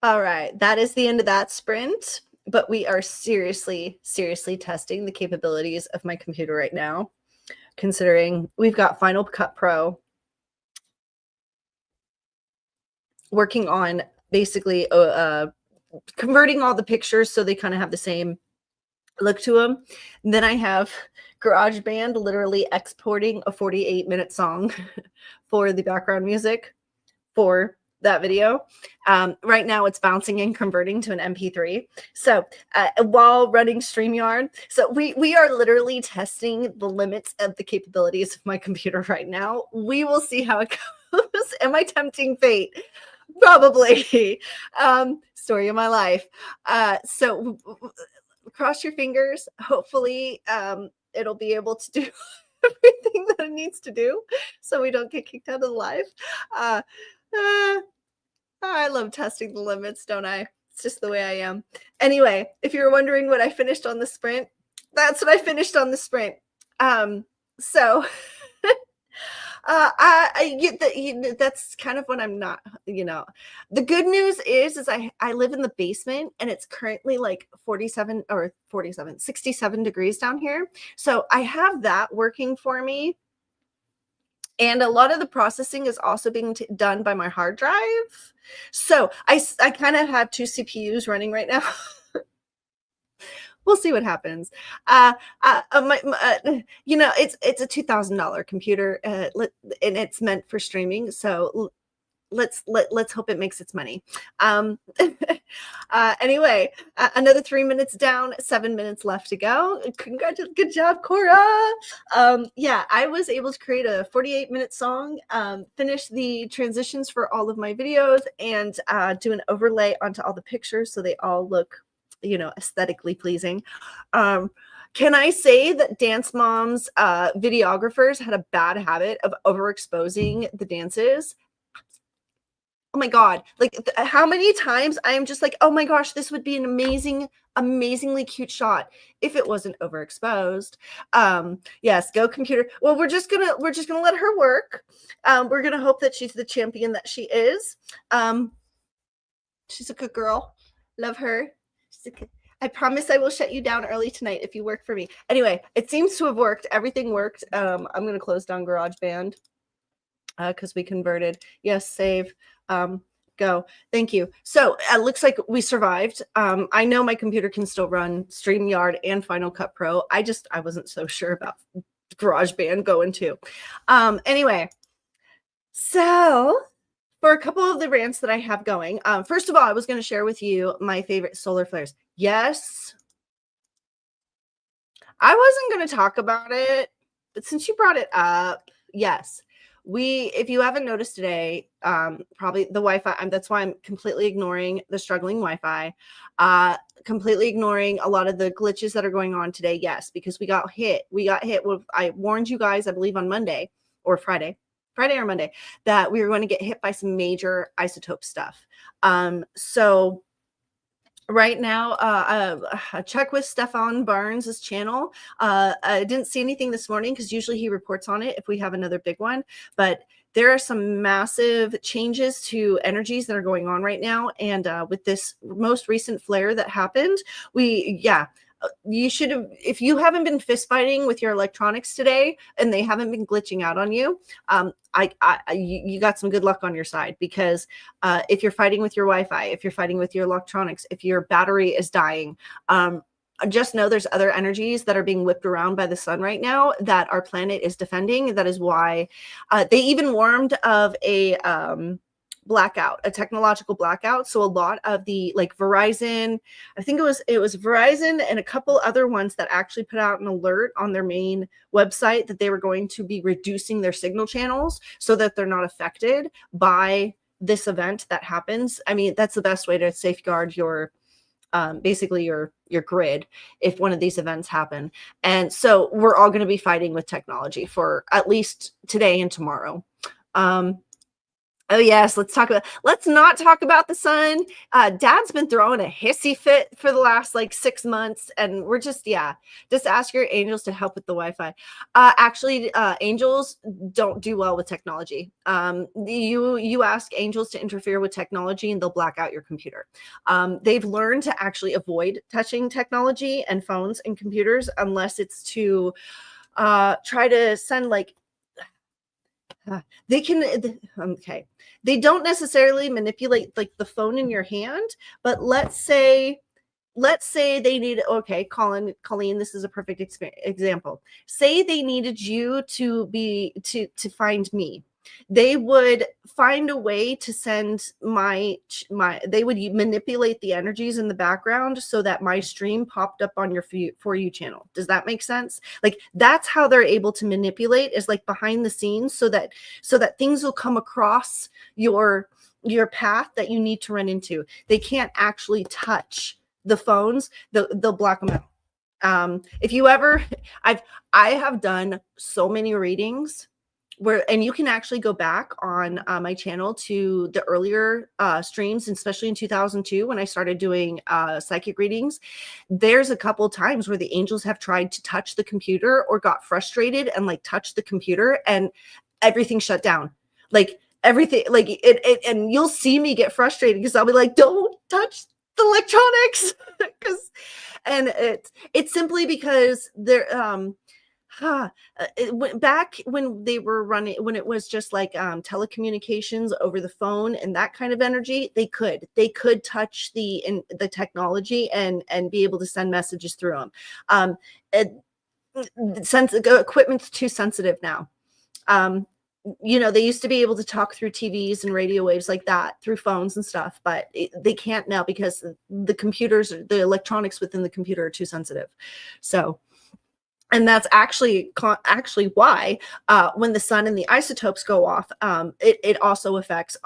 All right, that is the end of that sprint, but we are seriously testing the capabilities of my computer right now, considering we've got Final Cut Pro working on basically converting all the pictures so they kind of have the same look to them. And then I have GarageBand literally exporting a 48-minute song for the background music for that video. Right now it's bouncing and converting to an MP3. So while running StreamYard, so we are literally testing the limits of the capabilities of my computer right now. We will see how it goes. Am I tempting fate? Probably. Story of my life. So cross your fingers. Hopefully it'll be able to do everything that it needs to do so we don't get kicked out of the live. I love testing the limits, don't I? It's just the way I am. Anyway, if you're wondering what I finished on the sprint, that's what I finished on the sprint. So I get that, that's kind of what I'm not, the good news is I live in the basement and it's currently like 67 degrees down here. So I have that working for me. And a lot of the processing is also being done by my hard drive. So I kind of have 2 CPUs running right now. We'll see what happens. It's a $2,000 computer, and it's meant for streaming. So let's hope it makes its money. Anyway, another 3 minutes down, 7 minutes left to go. Congratulations, good job, Cora. Yeah, I was able to create a 48-minute song, finish the transitions for all of my videos, and do an overlay onto all the pictures so they all look, aesthetically pleasing. Can I say that Dance Mom's videographers had a bad habit of overexposing the dances? Oh my God. Like how many times I'm just like, oh my gosh, this would be an amazingly cute shot if it wasn't overexposed. Yes, go computer. Well, we're just gonna let her work. We're gonna hope that she's the champion that she is. She's a good girl. Love her. I promise I will shut you down early tonight if you work for me. Anyway, it seems to have worked. Everything worked. I'm gonna close down GarageBand because we converted. Yes, save. Go. Thank you. So it looks like we survived. I know my computer can still run StreamYard and Final Cut Pro. I wasn't so sure about GarageBand going too. Anyway, so for a couple of the rants that I have going, first of all, I was going to share with you my favorite solar flares. Yes, I wasn't going to talk about it, but since you brought it up, yes. If you haven't noticed today, probably the Wi-Fi, that's why I'm completely ignoring the struggling Wi-Fi, completely ignoring a lot of the glitches that are going on today. Yes, because we got hit. I warned you guys, I believe on Monday or Friday or Monday, that we were going to get hit by some major isotope stuff. So right now, check with Stefan Barnes' channel. I didn't see anything this morning because usually he reports on it if we have another big one. But there are some massive changes to energies that are going on right now. And with this most recent flare that happened, you should have, if you haven't been fist fighting with your electronics today and they haven't been glitching out on you, you got some good luck on your side, because if you're fighting with your Wi-Fi, if you're fighting with your electronics, if your battery is dying, just know there's other energies that are being whipped around by the sun right now that our planet is defending. That is why they even warned of a blackout, a technological blackout. So a lot of the Verizon, I think it was Verizon and a couple other ones that actually put out an alert on their main website that they were going to be reducing their signal channels so that they're not affected by this event that happens. I mean, that's the best way to safeguard your basically your grid if one of these events happen. And so we're all going to be fighting with technology for at least today and tomorrow. Oh yes, let's not talk about the sun. Dad's been throwing a hissy fit for the last like 6 months, and we're just ask your angels to help with the Wi-Fi. Actually, angels don't do well with technology. You ask angels to interfere with technology, and they'll black out your computer. They've learned to actually avoid touching technology and phones and computers unless it's to try to send like they can okay, they don't necessarily manipulate like the phone in your hand, but let's say they need, okay, Colleen, this is a perfect example. Say they needed you to find me. They would find a way to send they would manipulate the energies in the background so that my stream popped up on your For You channel. Does that make sense? Like that's how they're able to manipulate, is like behind the scenes, so that things will come across your path that you need to run into. They can't actually touch the phones. They'll block them out. If you ever, I have done so many readings and you can actually go back on my channel to the earlier streams, especially in 2002 when I started doing psychic readings. There's a couple times where the angels have tried to touch the computer or got frustrated and like touched the computer, and everything shut down. Like everything, like it and you'll see me get frustrated because I'll be like, don't touch the electronics. And it's simply because they're back when they were running, when it was just like telecommunications over the phone and that kind of energy, they could touch the technology and be able to send messages through them. Equipment's too sensitive now. They used to be able to talk through TVs and radio waves like that through phones and stuff, but they can't now because the electronics within the computer are too sensitive. So, and that's actually why when the sun and the isotopes go off, it also affects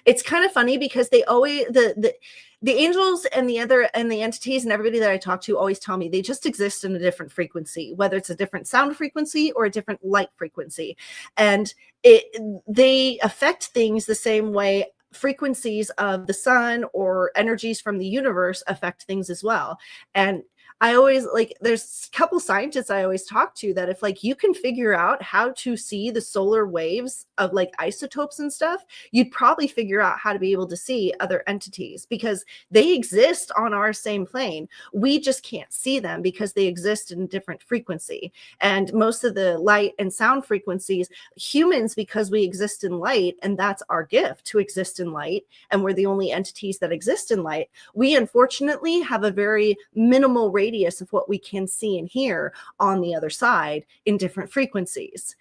it's kind of funny because they always, the angels and the entities and everybody that I talk to always tell me they just exist in a different frequency, whether it's a different sound frequency or a different light frequency. And they affect things the same way frequencies of the sun or energies from the universe affect things as well. And I always there's a couple scientists I always talk to that if like you can figure out how to see the solar waves of like isotopes and stuff, you'd probably figure out how to be able to see other entities because they exist on our same plane. We just can't see them because they exist in a different frequency. And most of the light and sound frequencies, humans, because we exist in light and that's our gift to exist in light, and we're the only entities that exist in light, we unfortunately have a very minimal radius of what we can see and hear on the other side in different frequencies.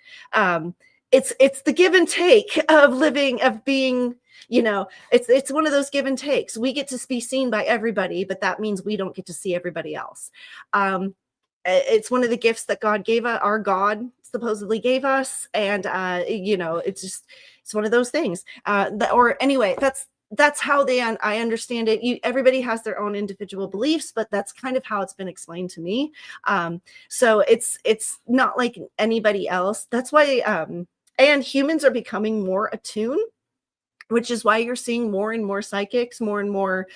It's the give and take of living, of being, it's one of those give and takes. We get to be seen by everybody, but that means we don't get to see everybody else. It's one of the gifts that God gave us, our God supposedly gave us. And, it's one of those things. That's how I understand it. Everybody has their own individual beliefs, but that's kind of how it's been explained to me. So it's not like anybody else. That's why, and humans are becoming more attuned, which is why you're seeing more and more psychics, more and more.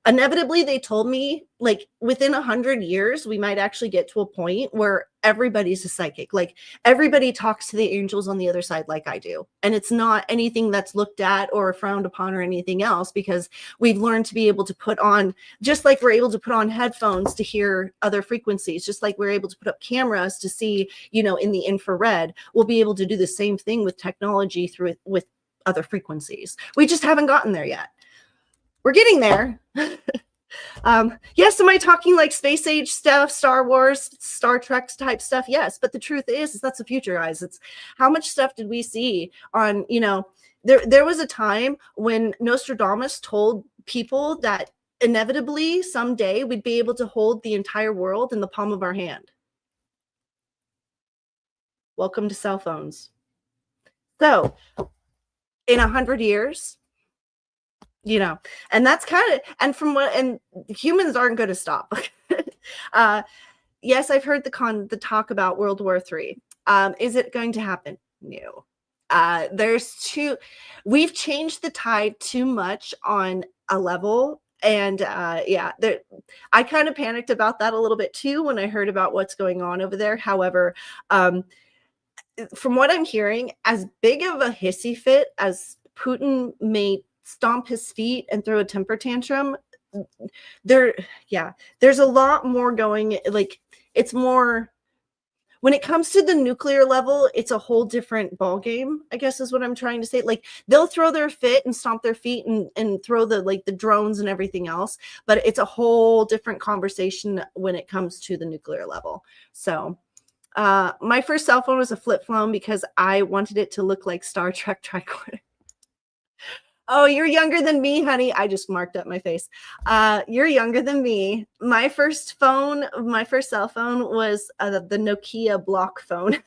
Inevitably, they told me like within 100 years, we might actually get to a point where everybody's a psychic. Like everybody talks to the angels on the other side like I do. And it's not anything that's looked at or frowned upon or anything else, because we've learned to be able to put on, just like we're able to put on headphones to hear other frequencies, just like we're able to put up cameras to see, in the infrared, we'll be able to do the same thing with technology with other frequencies. We just haven't gotten there yet. We're getting there. Yes, am I talking like space age stuff, Star Wars, Star Trek type stuff? Yes, but the truth is that's the future, guys. It's how much stuff did we see on, there was a time when Nostradamus told people that inevitably someday we'd be able to hold the entire world in the palm of our hand. Welcome to cell phones. So in 100 years, and that's kind of, and humans aren't going to stop. Yes, I've heard the talk about World War III. Is it going to happen? No. We've changed the tide too much on a level. And yeah, I kind of panicked about that a little bit too when I heard about what's going on over there. However, from what I'm hearing, as big of a hissy fit as Putin may stomp his feet and throw a temper tantrum, there's a lot more going. Like, it's more, when it comes to the nuclear level, it's a whole different ball game, I guess is what I'm trying to say. Like, they'll throw their fit and stomp their feet and throw the drones and everything else, but it's a whole different conversation when it comes to the nuclear level. So my first cell phone was a flip phone because I wanted it to look like Star Trek tricorder. Oh, you're younger than me, honey. I just marked up my face. You're younger than me. My first cell phone was the Nokia block phone.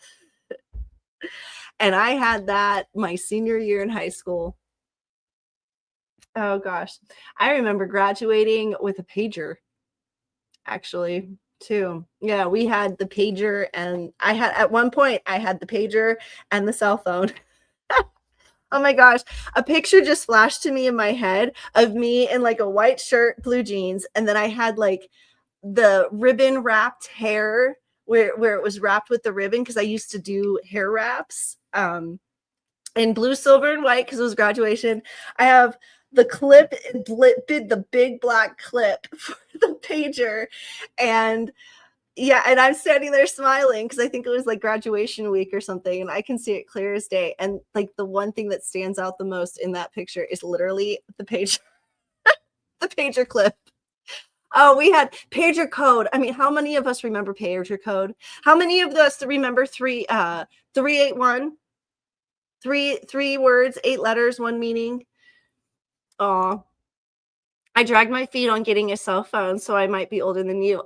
And I had that my senior year in high school. Oh, gosh. I remember graduating with a pager, actually, too. Yeah, we had the pager, and at one point, I had the pager and the cell phone. Oh my gosh, a picture just flashed to me in my head of me in like a white shirt, blue jeans, and then I had like the ribbon wrapped hair where it was wrapped with the ribbon, because I used to do hair wraps in blue, silver, and white because it was graduation. I have the clip, the big black clip for the pager, and yeah, and I'm standing there smiling because I think it was like graduation week or something, and I can see it clear as day. And like the one thing that stands out the most in that picture is literally the page, the pager clip. Oh, we had pager code. I mean, how many of us remember pager code? How many of us remember 381? Three words, 8 letters, 1 meaning. Oh, I dragged my feet on getting a cell phone, so I might be older than you.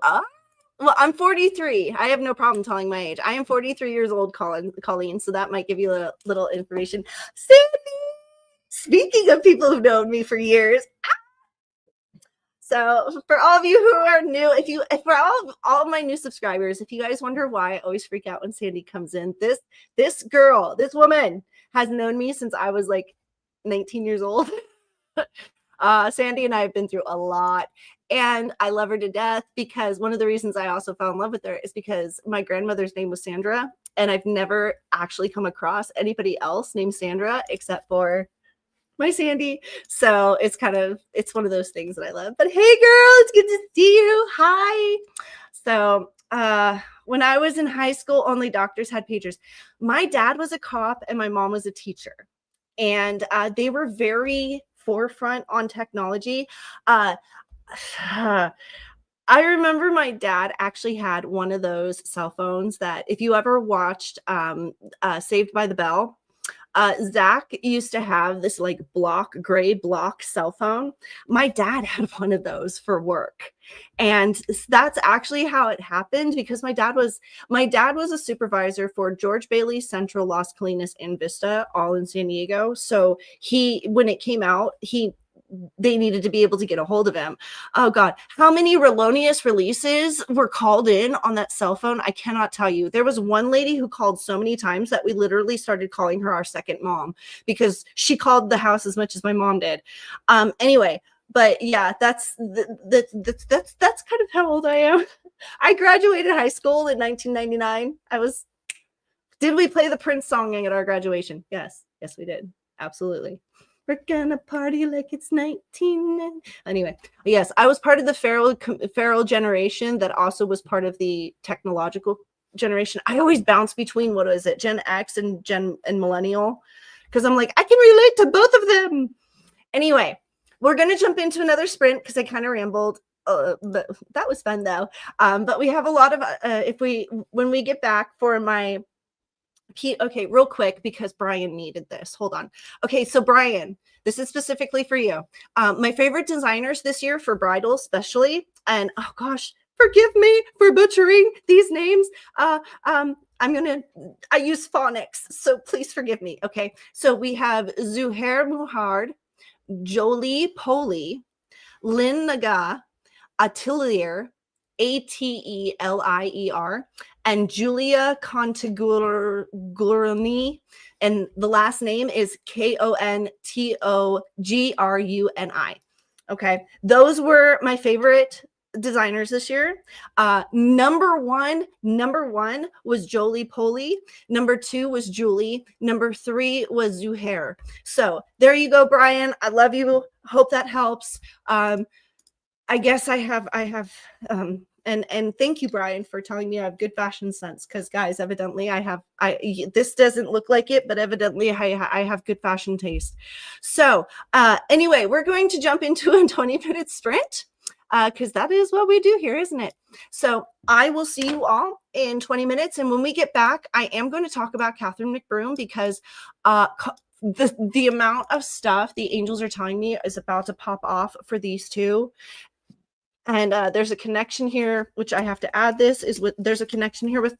Well, I'm 43. I have no problem telling my age. I am 43 years old, Colleen, so that might give you a little information. Sandy! Speaking of people who've known me for years. So for all of you who are new, for all of my new subscribers, if you guys wonder why I always freak out when Sandy comes in, this woman has known me since I was like 19 years old. Sandy and I have been through a lot, and I love her to death, because one of the reasons I also fell in love with her is because my grandmother's name was Sandra, and I've never actually come across anybody else named Sandra except for my Sandy. So it's one of those things that I love. But hey, girl, it's good to see you. Hi. So when I was in high school, only doctors had pagers. My dad was a cop and my mom was a teacher, and they were very forefront on technology. I remember my dad actually had one of those cell phones that, if you ever watched Saved by the Bell, Zach used to have this like gray block cell phone. My dad had one of those for work. And that's actually how it happened, because my dad was a supervisor for George Bailey, Central, Las Colinas, and Vista, all in San Diego. So when it came out, they needed to be able to get a hold of him. Oh God, how many Relonious releases were called in on that cell phone? I cannot tell you. There was one lady who called so many times that we literally started calling her our second mom, because she called the house as much as my mom did. Anyway, but yeah, that's kind of how old I am. I graduated high school in 1999. Did we play the Prince song at our graduation? Yes, we did. Absolutely. We're gonna party like it's 19. Anyway, yes, I was part of the feral generation that also was part of the technological generation. I always bounce between, what is it, Gen X and Millennial, because I'm like, I can relate to both of them. Anyway, we're gonna jump into another sprint because I kind of rambled. But that was fun though. But we have a lot of when we get back for my okay, real quick, because Brian needed this. Hold on. Okay, so Brian, this is specifically for you. My favorite designers this year for bridal especially, and oh gosh, forgive me for butchering these names. I use phonics, so please forgive me. Okay, so we have Zuhair Muhard, Jolie Poli, Lynn Naga, Atelier, Atelier, and Julia Contigurni, And the last name is Kontogruni. Okay. Those were my favorite designers this year. Number one was Jolie Poley. Number 2 was Julie. Number 3 was Zuhair. So there you go, Brian. I love you. Hope that helps. I guess I have and thank you, Brian, for telling me I have good fashion sense, because guys, evidently this doesn't look like it, but evidently I have good fashion taste. So anyway, we're going to jump into a 20-minute sprint, because that is what we do here, isn't it? So I will see you all in 20 minutes. And when we get back, I am going to talk about Catherine McBroom, because the amount of stuff the angels are telling me is about to pop off for these two. And there's a connection here, which I have to add this, there's a connection here with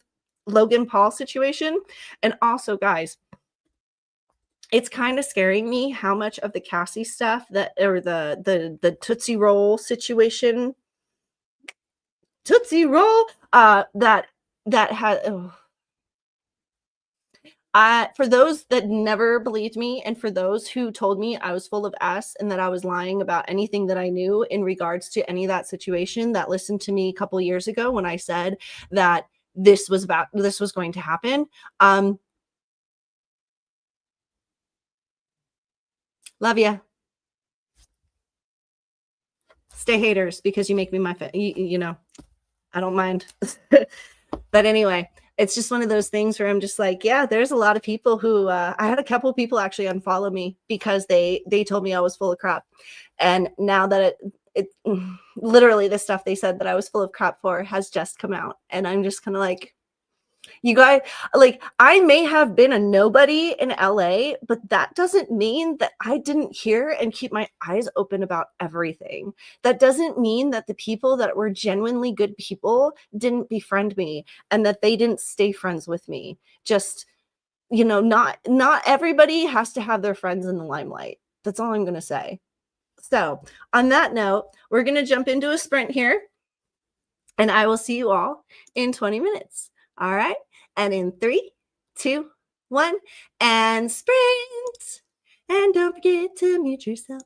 Logan Paul situation. And also, guys, it's kind of scaring me how much of the Cassie stuff or the Tootsie Roll situation, that had, for those that never believed me, and for those who told me I was full of S and that I was lying about anything that I knew in regards to any of that situation, that listened to me a couple years ago when I said that this was going to happen. Love ya. Stay haters, because you make me you know, I don't mind. But anyway, it's just one of those things where I'm just like, yeah, there's a lot of people who I had a couple of people actually unfollow me because they told me I was full of crap. And now that it literally, the stuff they said that I was full of crap for has just come out. And I'm just kind of like, you guys, like, I may have been a nobody in LA, but that doesn't mean that I didn't hear and keep my eyes open about everything. That doesn't mean that the people that were genuinely good people didn't befriend me and that they didn't stay friends with me. Just, you know, not everybody has to have their friends in the limelight. That's all I'm going to say. So on that note, we're going to jump into a sprint here, and I will see you all in 20 minutes. All right. And in 3, 2, 1, and sprint. And don't forget to mute yourself.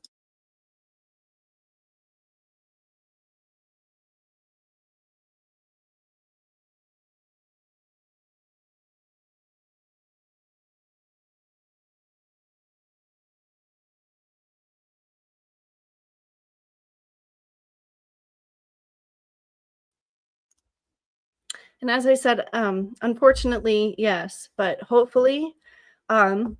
And as I said, unfortunately, yes, but hopefully, now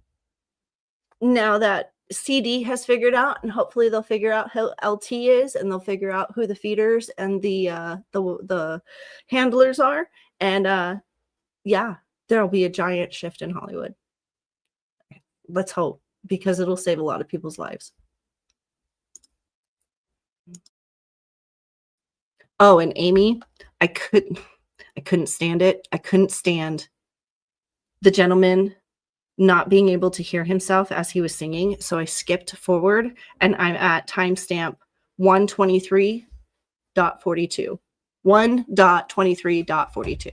that CD has figured out, and hopefully they'll figure out who LT is, and they'll figure out who the feeders and the handlers are, and yeah, there'll be a giant shift in Hollywood. Let's hope, because it'll save a lot of people's lives. Oh, and Amy, I couldn't stand it. I couldn't stand the gentleman not being able to hear himself as he was singing. So I skipped forward, and I'm at timestamp 123.42. 1.23.42.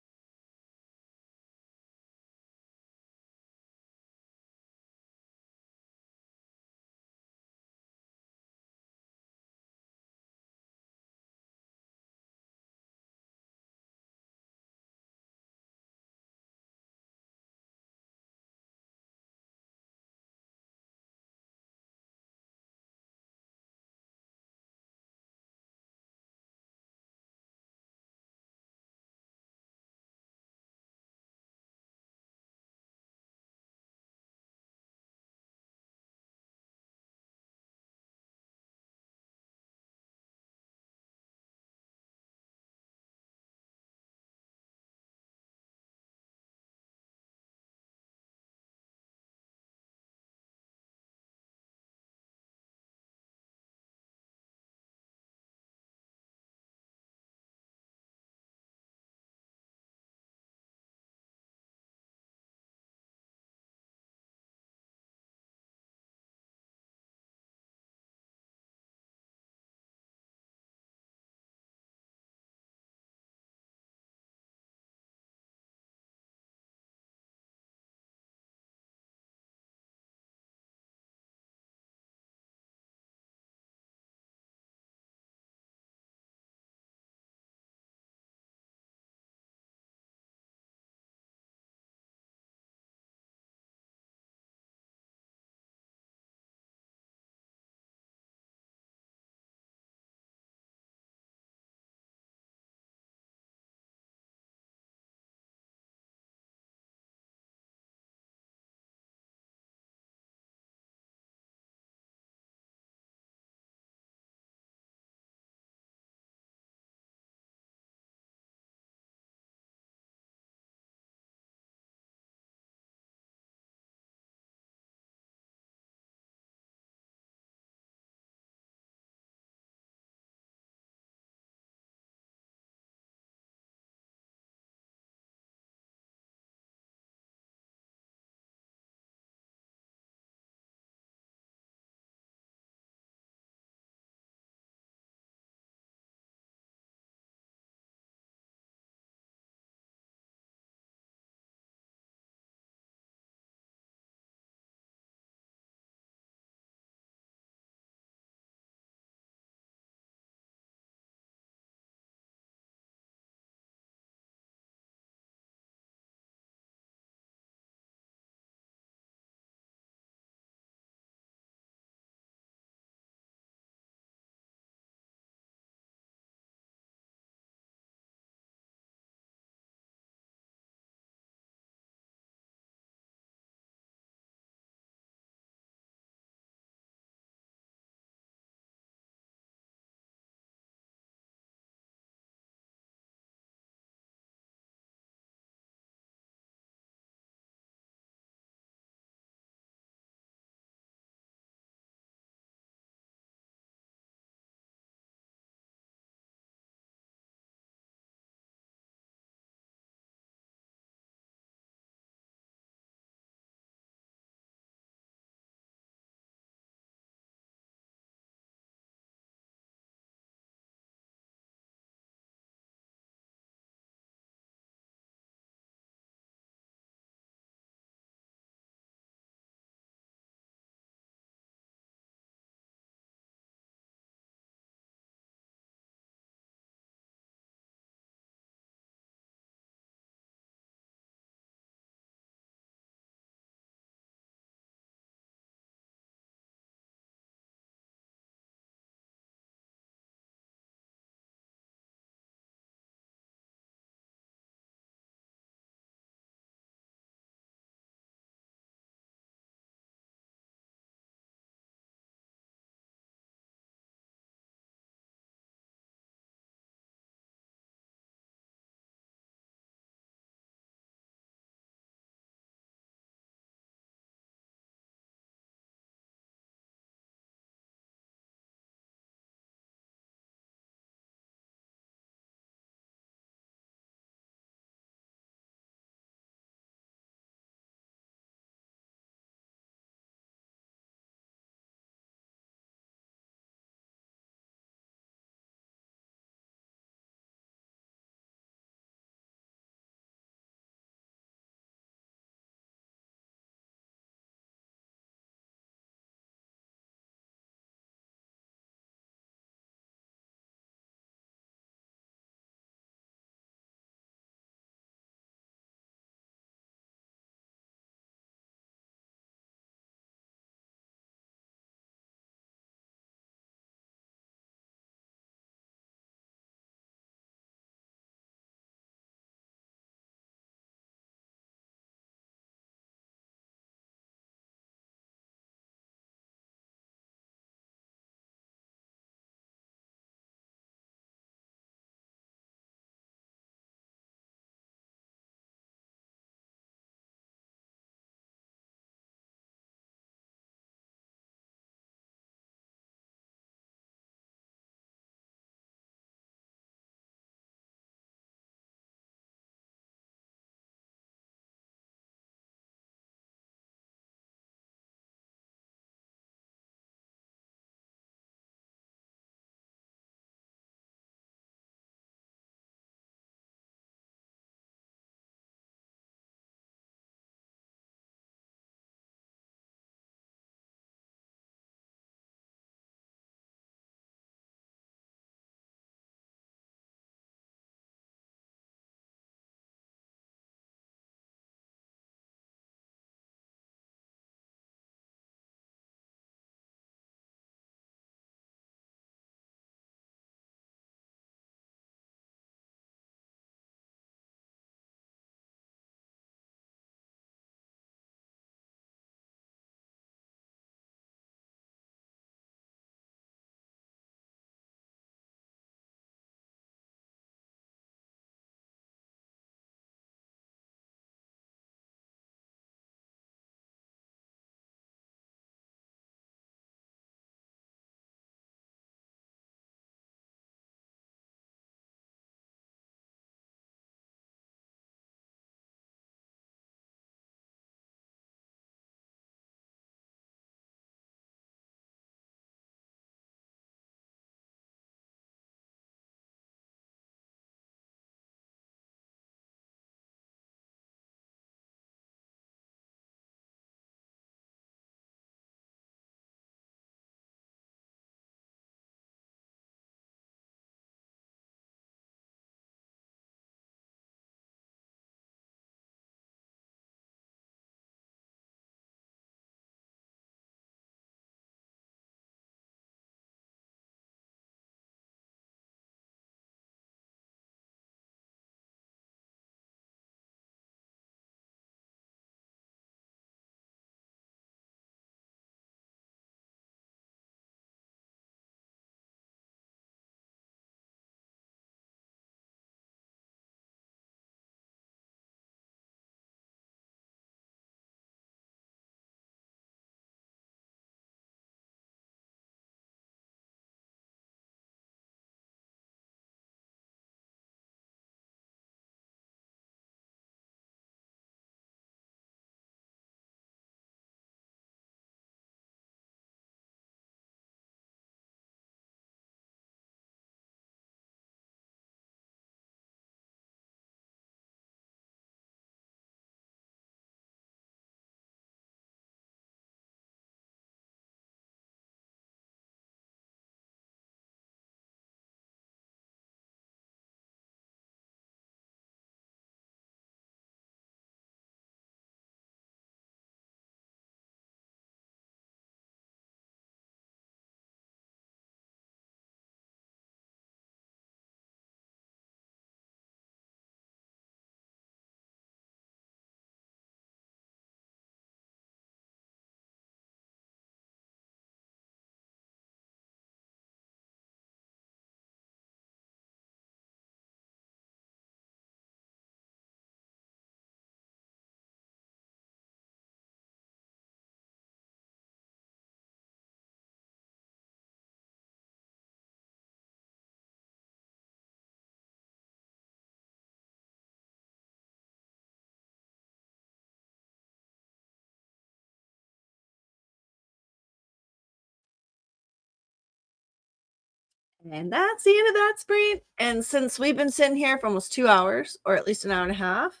And that's the end of that sprint. And since we've been sitting here for almost 2 hours, or at least an hour and a half,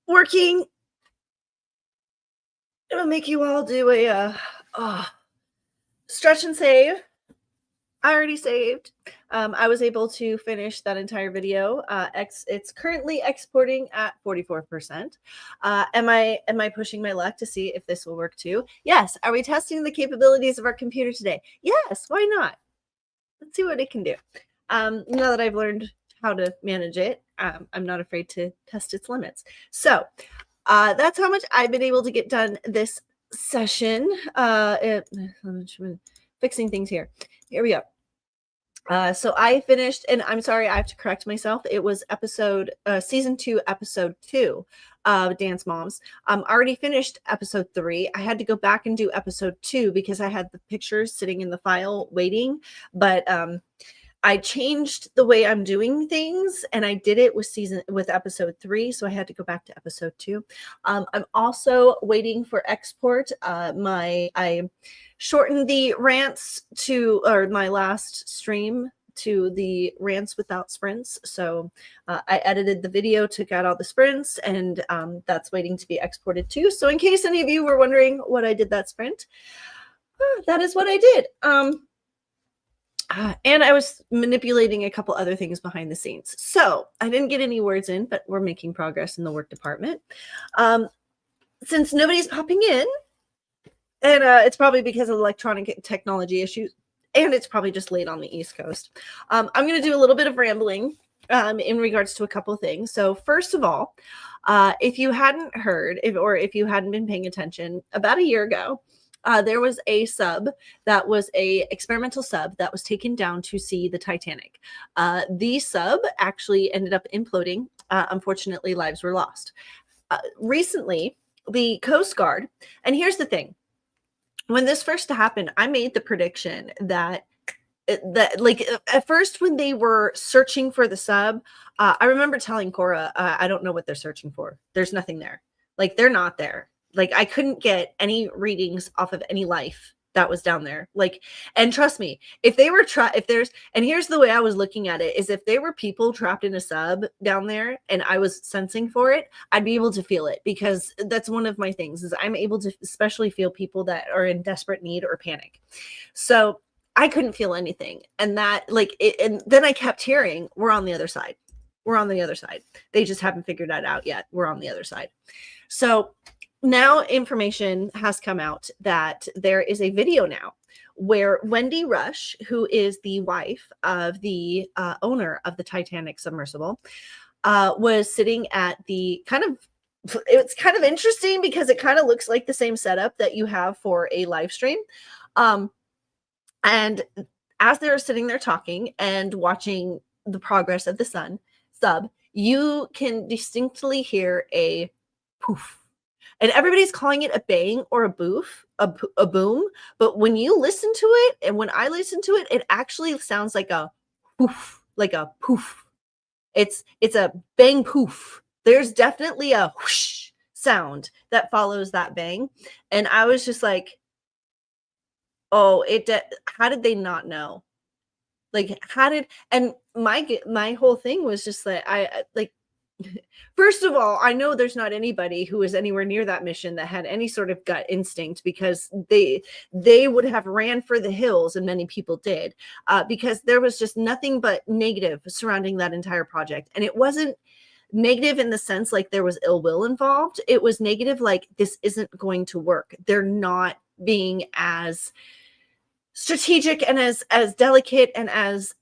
working, it'll make you all do a stretch and save. I already saved. I was able to finish that entire video. It's currently exporting at 44%. Am I pushing my luck to see if this will work too? Yes. Are we testing the capabilities of our computer today? Yes. Why not? Let's see what it can do. Now that I've learned how to manage it, I'm not afraid to test its limits. So that's how much I've been able to get done this session. Fixing things here. Here we go. So I finished, and I'm sorry, I have to correct myself. It was season 2, episode 2 of Dance Moms. Already finished episode 3. I had to go back and do episode 2 because I had the pictures sitting in the file waiting, but I changed the way I'm doing things, and I did it with episode 3, so I had to go back to episode 2. I'm also waiting for export. I shortened the rants or my last stream to the rants without sprints. So I edited the video, took out all the sprints, and that's waiting to be exported too. So in case any of you were wondering what I did that sprint, that is what I did. And I was manipulating a couple other things behind the scenes. So I didn't get any words in, but we're making progress in the work department. Since nobody's popping in, and it's probably because of electronic technology issues, and it's probably just late on the East Coast, I'm going to do a little bit of rambling in regards to a couple of things. So first of all, if you hadn't heard, or if you hadn't been paying attention, about a year ago, there was a sub that was a experimental sub that was taken down to see the Titanic. The sub actually ended up imploding. Unfortunately, lives were lost. Recently, the Coast Guard, and here's the thing. When this first happened, I made the prediction that at first when they were searching for the sub, I remember telling Cora, I don't know what they're searching for. There's nothing there. Like, they're not there. Like, I couldn't get any readings off of any life that was down there. Like, and trust me, if they were and here's the way I was looking at it, is if there were people trapped in a sub down there and I was sensing for it, I'd be able to feel it, because that's one of my things, is I'm able to especially feel people that are in desperate need or panic. So I couldn't feel anything. And that, and then I kept hearing, we're on the other side. We're on the other side. They just haven't figured that out yet. We're on the other side. So now information has come out that there is a video now where Wendy Rush, who is the wife of the owner of the Titanic submersible, was sitting at the it's kind of interesting because it kind of looks like the same setup that you have for a live stream. And as they're sitting there talking and watching the progress of the sub, you can distinctly hear a poof. And everybody's calling it a bang or a boom. But when you listen to it, and when I listen to it, it actually sounds like a poof, like a poof. It's a bang poof. There's definitely a whoosh sound that follows that bang. And I was just like, oh, how did they not know? Like, and my whole thing was just that first of all, I know there's not anybody who is anywhere near that mission that had any sort of gut instinct, because they would have ran for the hills, and many people did, because there was just nothing but negative surrounding that entire project. And it wasn't negative in the sense like there was ill will involved. It was negative like, this isn't going to work. They're not being as strategic and as delicate and as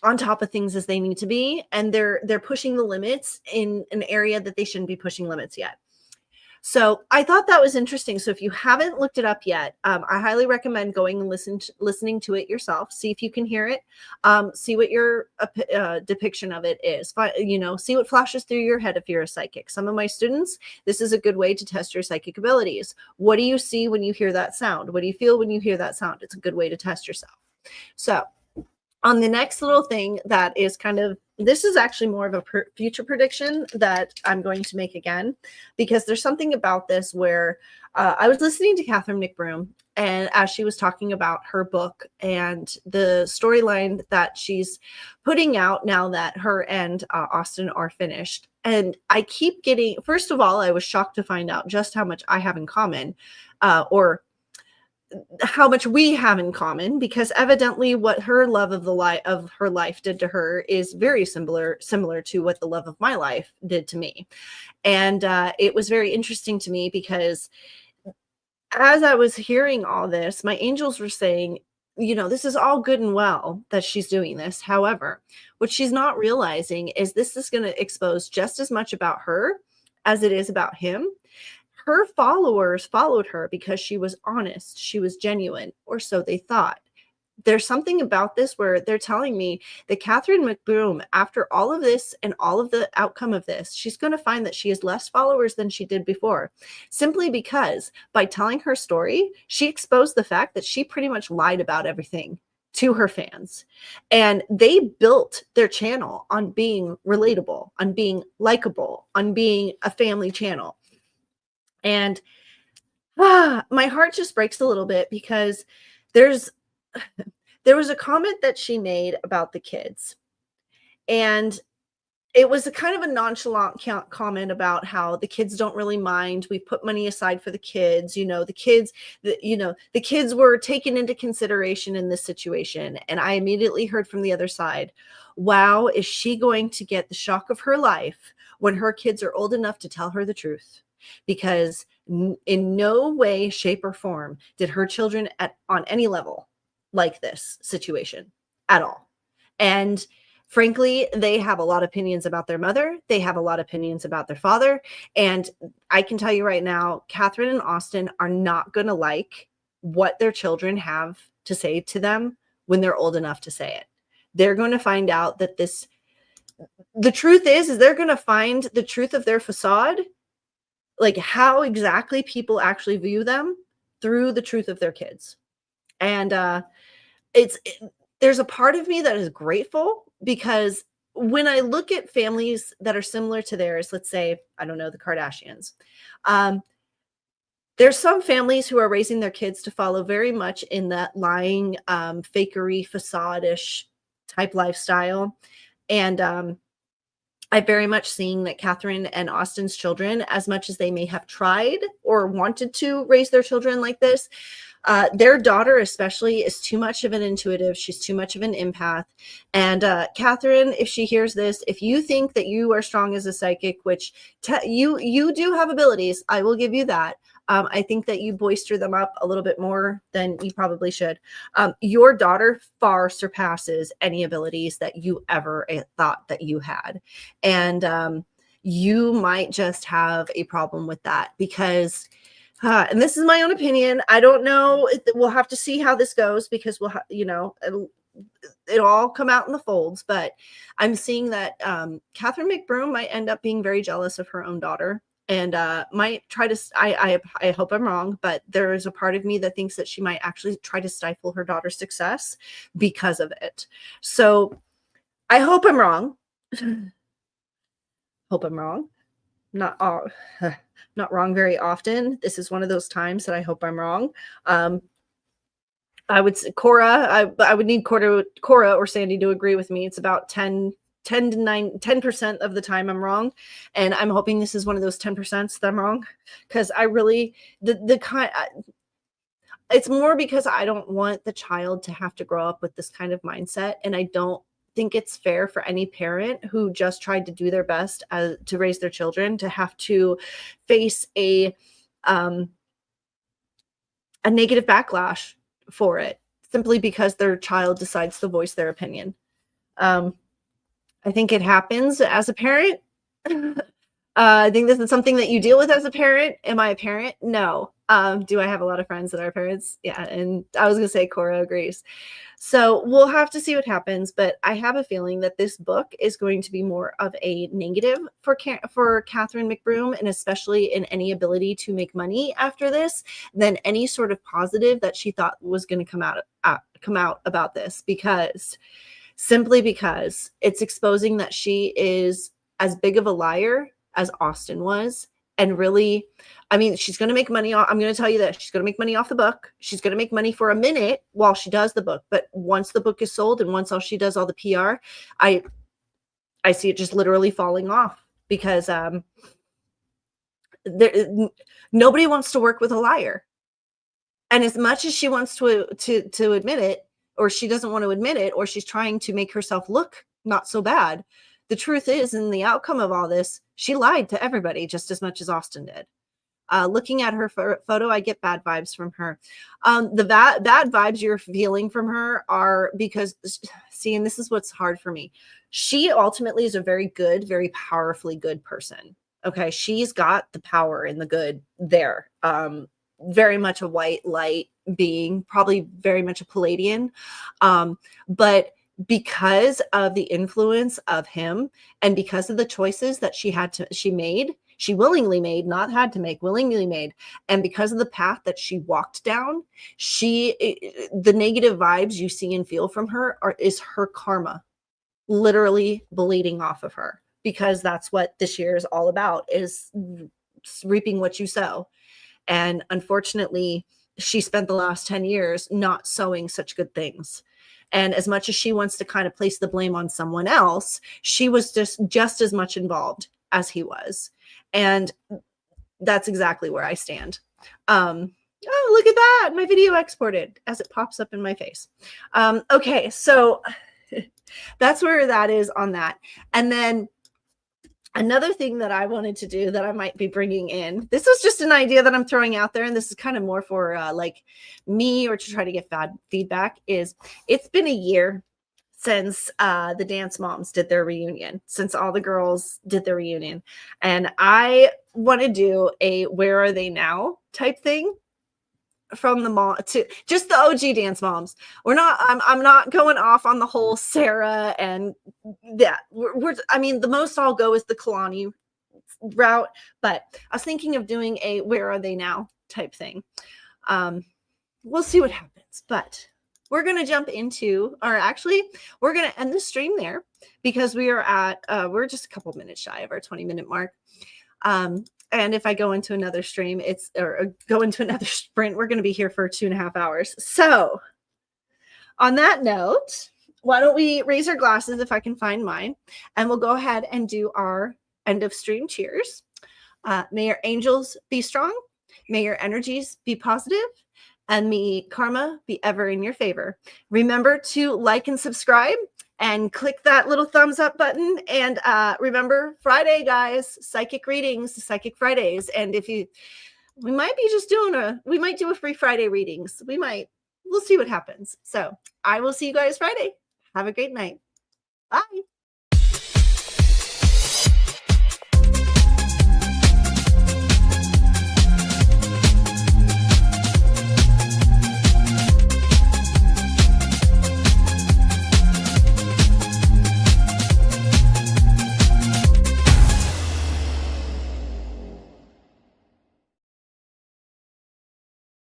on top of things as they need to be, and they're pushing the limits in an area that they shouldn't be pushing limits yet. So I thought that was interesting. So if you haven't looked it up yet, I highly recommend going and listening to it yourself. See if you can hear it. See what your depiction of it is. See what flashes through your head if you're a psychic. Some of my students, this is a good way to test your psychic abilities. What do you see when you hear that sound? What do you feel when you hear that sound? It's a good way to test yourself. So on the next little thing that is this is actually more of a future prediction that I'm going to make again, because there's something about this where I was listening to Catherine McBroom, and as she was talking about her book and the storyline that she's putting out now that her and Austin are finished. And I keep getting, first of all, I was shocked to find out just how much I have in common, or how much we have in common, because evidently what her love of her life did to her is very similar to what the love of my life did to me. And it was very interesting to me because as I was hearing all this, my angels were saying, this is all good and well that she's doing this. However, what she's not realizing is this is going to expose just as much about her as it is about him. Her followers followed her because she was honest, she was genuine, or so they thought. There's something about this where they're telling me that Catherine McBroom, after all of this and all of the outcome of this, she's going to find that she has less followers than she did before, simply because by telling her story, she exposed the fact that she pretty much lied about everything to her fans. And they built their channel on being relatable, on being likable, on being a family channel. And my heart just breaks a little bit because there was a comment that she made about the kids, and it was a kind of a nonchalant comment about how the kids don't really mind. We put money aside for the kids. The kids were taken into consideration in this situation. And I immediately heard from the other side, wow, is she going to get the shock of her life when her kids are old enough to tell her the truth? Because in no way, shape, or form did her children on any level like this situation at all. And frankly, they have a lot of opinions about their mother. They have a lot of opinions about their father. And I can tell you right now, Catherine and Austin are not going to like what their children have to say to them when they're old enough to say it. They're going to find out that the truth is they're going to find the truth of their facade, like how exactly people actually view them, through the truth of their kids. And there's a part of me that is grateful, because when I look at families that are similar to theirs, let's say, I don't know, the Kardashians, there's some families who are raising their kids to follow very much in that lying, fakery, facade-ish type lifestyle. And I'm very much seeing that Catherine and Austin's children, as much as they may have tried or wanted to raise their children like this, their daughter especially is too much of an intuitive. She's too much of an empath. And Catherine, if she hears this, if you think that you are strong as a psychic, which you do have abilities, I will give you that. I think that you boister them up a little bit more than you probably should. Your daughter far surpasses any abilities that you ever thought that you had. And you might just have a problem with that, because and this is my own opinion. I don't know. We'll have to see how this goes, because it'll all come out in the folds. But I'm seeing that Catherine McBroom might end up being very jealous of her own daughter, and might try to. I hope I'm wrong, but there is a part of me that thinks that she might actually try to stifle her daughter's success because of it. So I hope I'm wrong. Hope I'm wrong. Not wrong very often. This is one of those times that I hope I'm wrong. I would say Cora, I would need Cora or Sandy to agree with me. It's about 10% of the time I'm wrong. And I'm hoping this is one of those 10% that I'm wrong, because I really, it's more because I don't want the child to have to grow up with this kind of mindset. And I don't think it's fair for any parent who just tried to do their best to raise their children to have to face a negative backlash for it, simply because their child decides to voice their opinion. I think it happens as a parent. I think this is something that you deal with as a parent. Am I a parent? No. Do I have a lot of friends that are parents? Yeah. And I was going to say Cora agrees. So we'll have to see what happens. But I have a feeling that this book is going to be more of a negative for Catherine McBroom, and especially in any ability to make money after this, than any sort of positive that she thought was going to come out about this, simply because it's exposing that she is as big of a liar as Austin was, and really, I mean, she's going to make money. I'm going to tell you this. She's going to make money off the book. She's going to make money for a minute while she does the book. But once the book is sold and once she does all the PR, I see it just literally falling off because nobody wants to work with a liar. And as much as she wants to admit it, or she doesn't want to admit it, or she's trying to make herself look not so bad, the truth is, in the outcome of all this, she lied to everybody just as much as Austin did. Looking at her photo, I get bad vibes from her. The bad vibes you're feeling from her are because, see, and this is what's hard for me. She ultimately is a very good, very powerfully good person. Okay, she's got the power and the good there. Very much a white light being, probably very much a Palladian. But because of the influence of him and because of the choices that she willingly made, not had to make, willingly made. And because of the path that she walked down, the negative vibes you see and feel from her is her karma literally bleeding off of her, because that's what this year is all about, is reaping what you sow. And unfortunately, she spent the last 10 years not sowing such good things. And as much as she wants to kind of place the blame on someone else, she was just as much involved as he was. And that's exactly where I stand. Oh, look at that. My video exported as it pops up in my face. Okay, so that's where that is on that. And then another thing that I wanted to do that I might be bringing in, this was just an idea that I'm throwing out there, and this is kind of more for like me or to try to get feedback, is it's been a year since the dance moms did their reunion, since all the girls did their reunion. And I want to do a where are they now type thing from the mom to just the OG dance moms. I'm not going off on the whole Sarah and that. I mean, the most I'll go is the Kalani route, but I was thinking of doing a where are they now type thing. We'll see what happens, but we're going to jump into, or actually we're going to end the stream there because we are at, we're just a couple minutes shy of our 20-minute mark. And if I go into another stream, go into another sprint, we're going to be here for 2.5 hours. So on that note, why don't we raise our glasses if I can find mine, and we'll go ahead and do our end of stream cheers. May your angels be strong. May your energies be positive, and may karma be ever in your favor. Remember to like and subscribe and click that little thumbs up button. And remember, Friday, guys, psychic readings, Psychic Fridays. And we might do a free Friday readings. We'll see what happens. So I will see you guys Friday. Have a great night. Bye.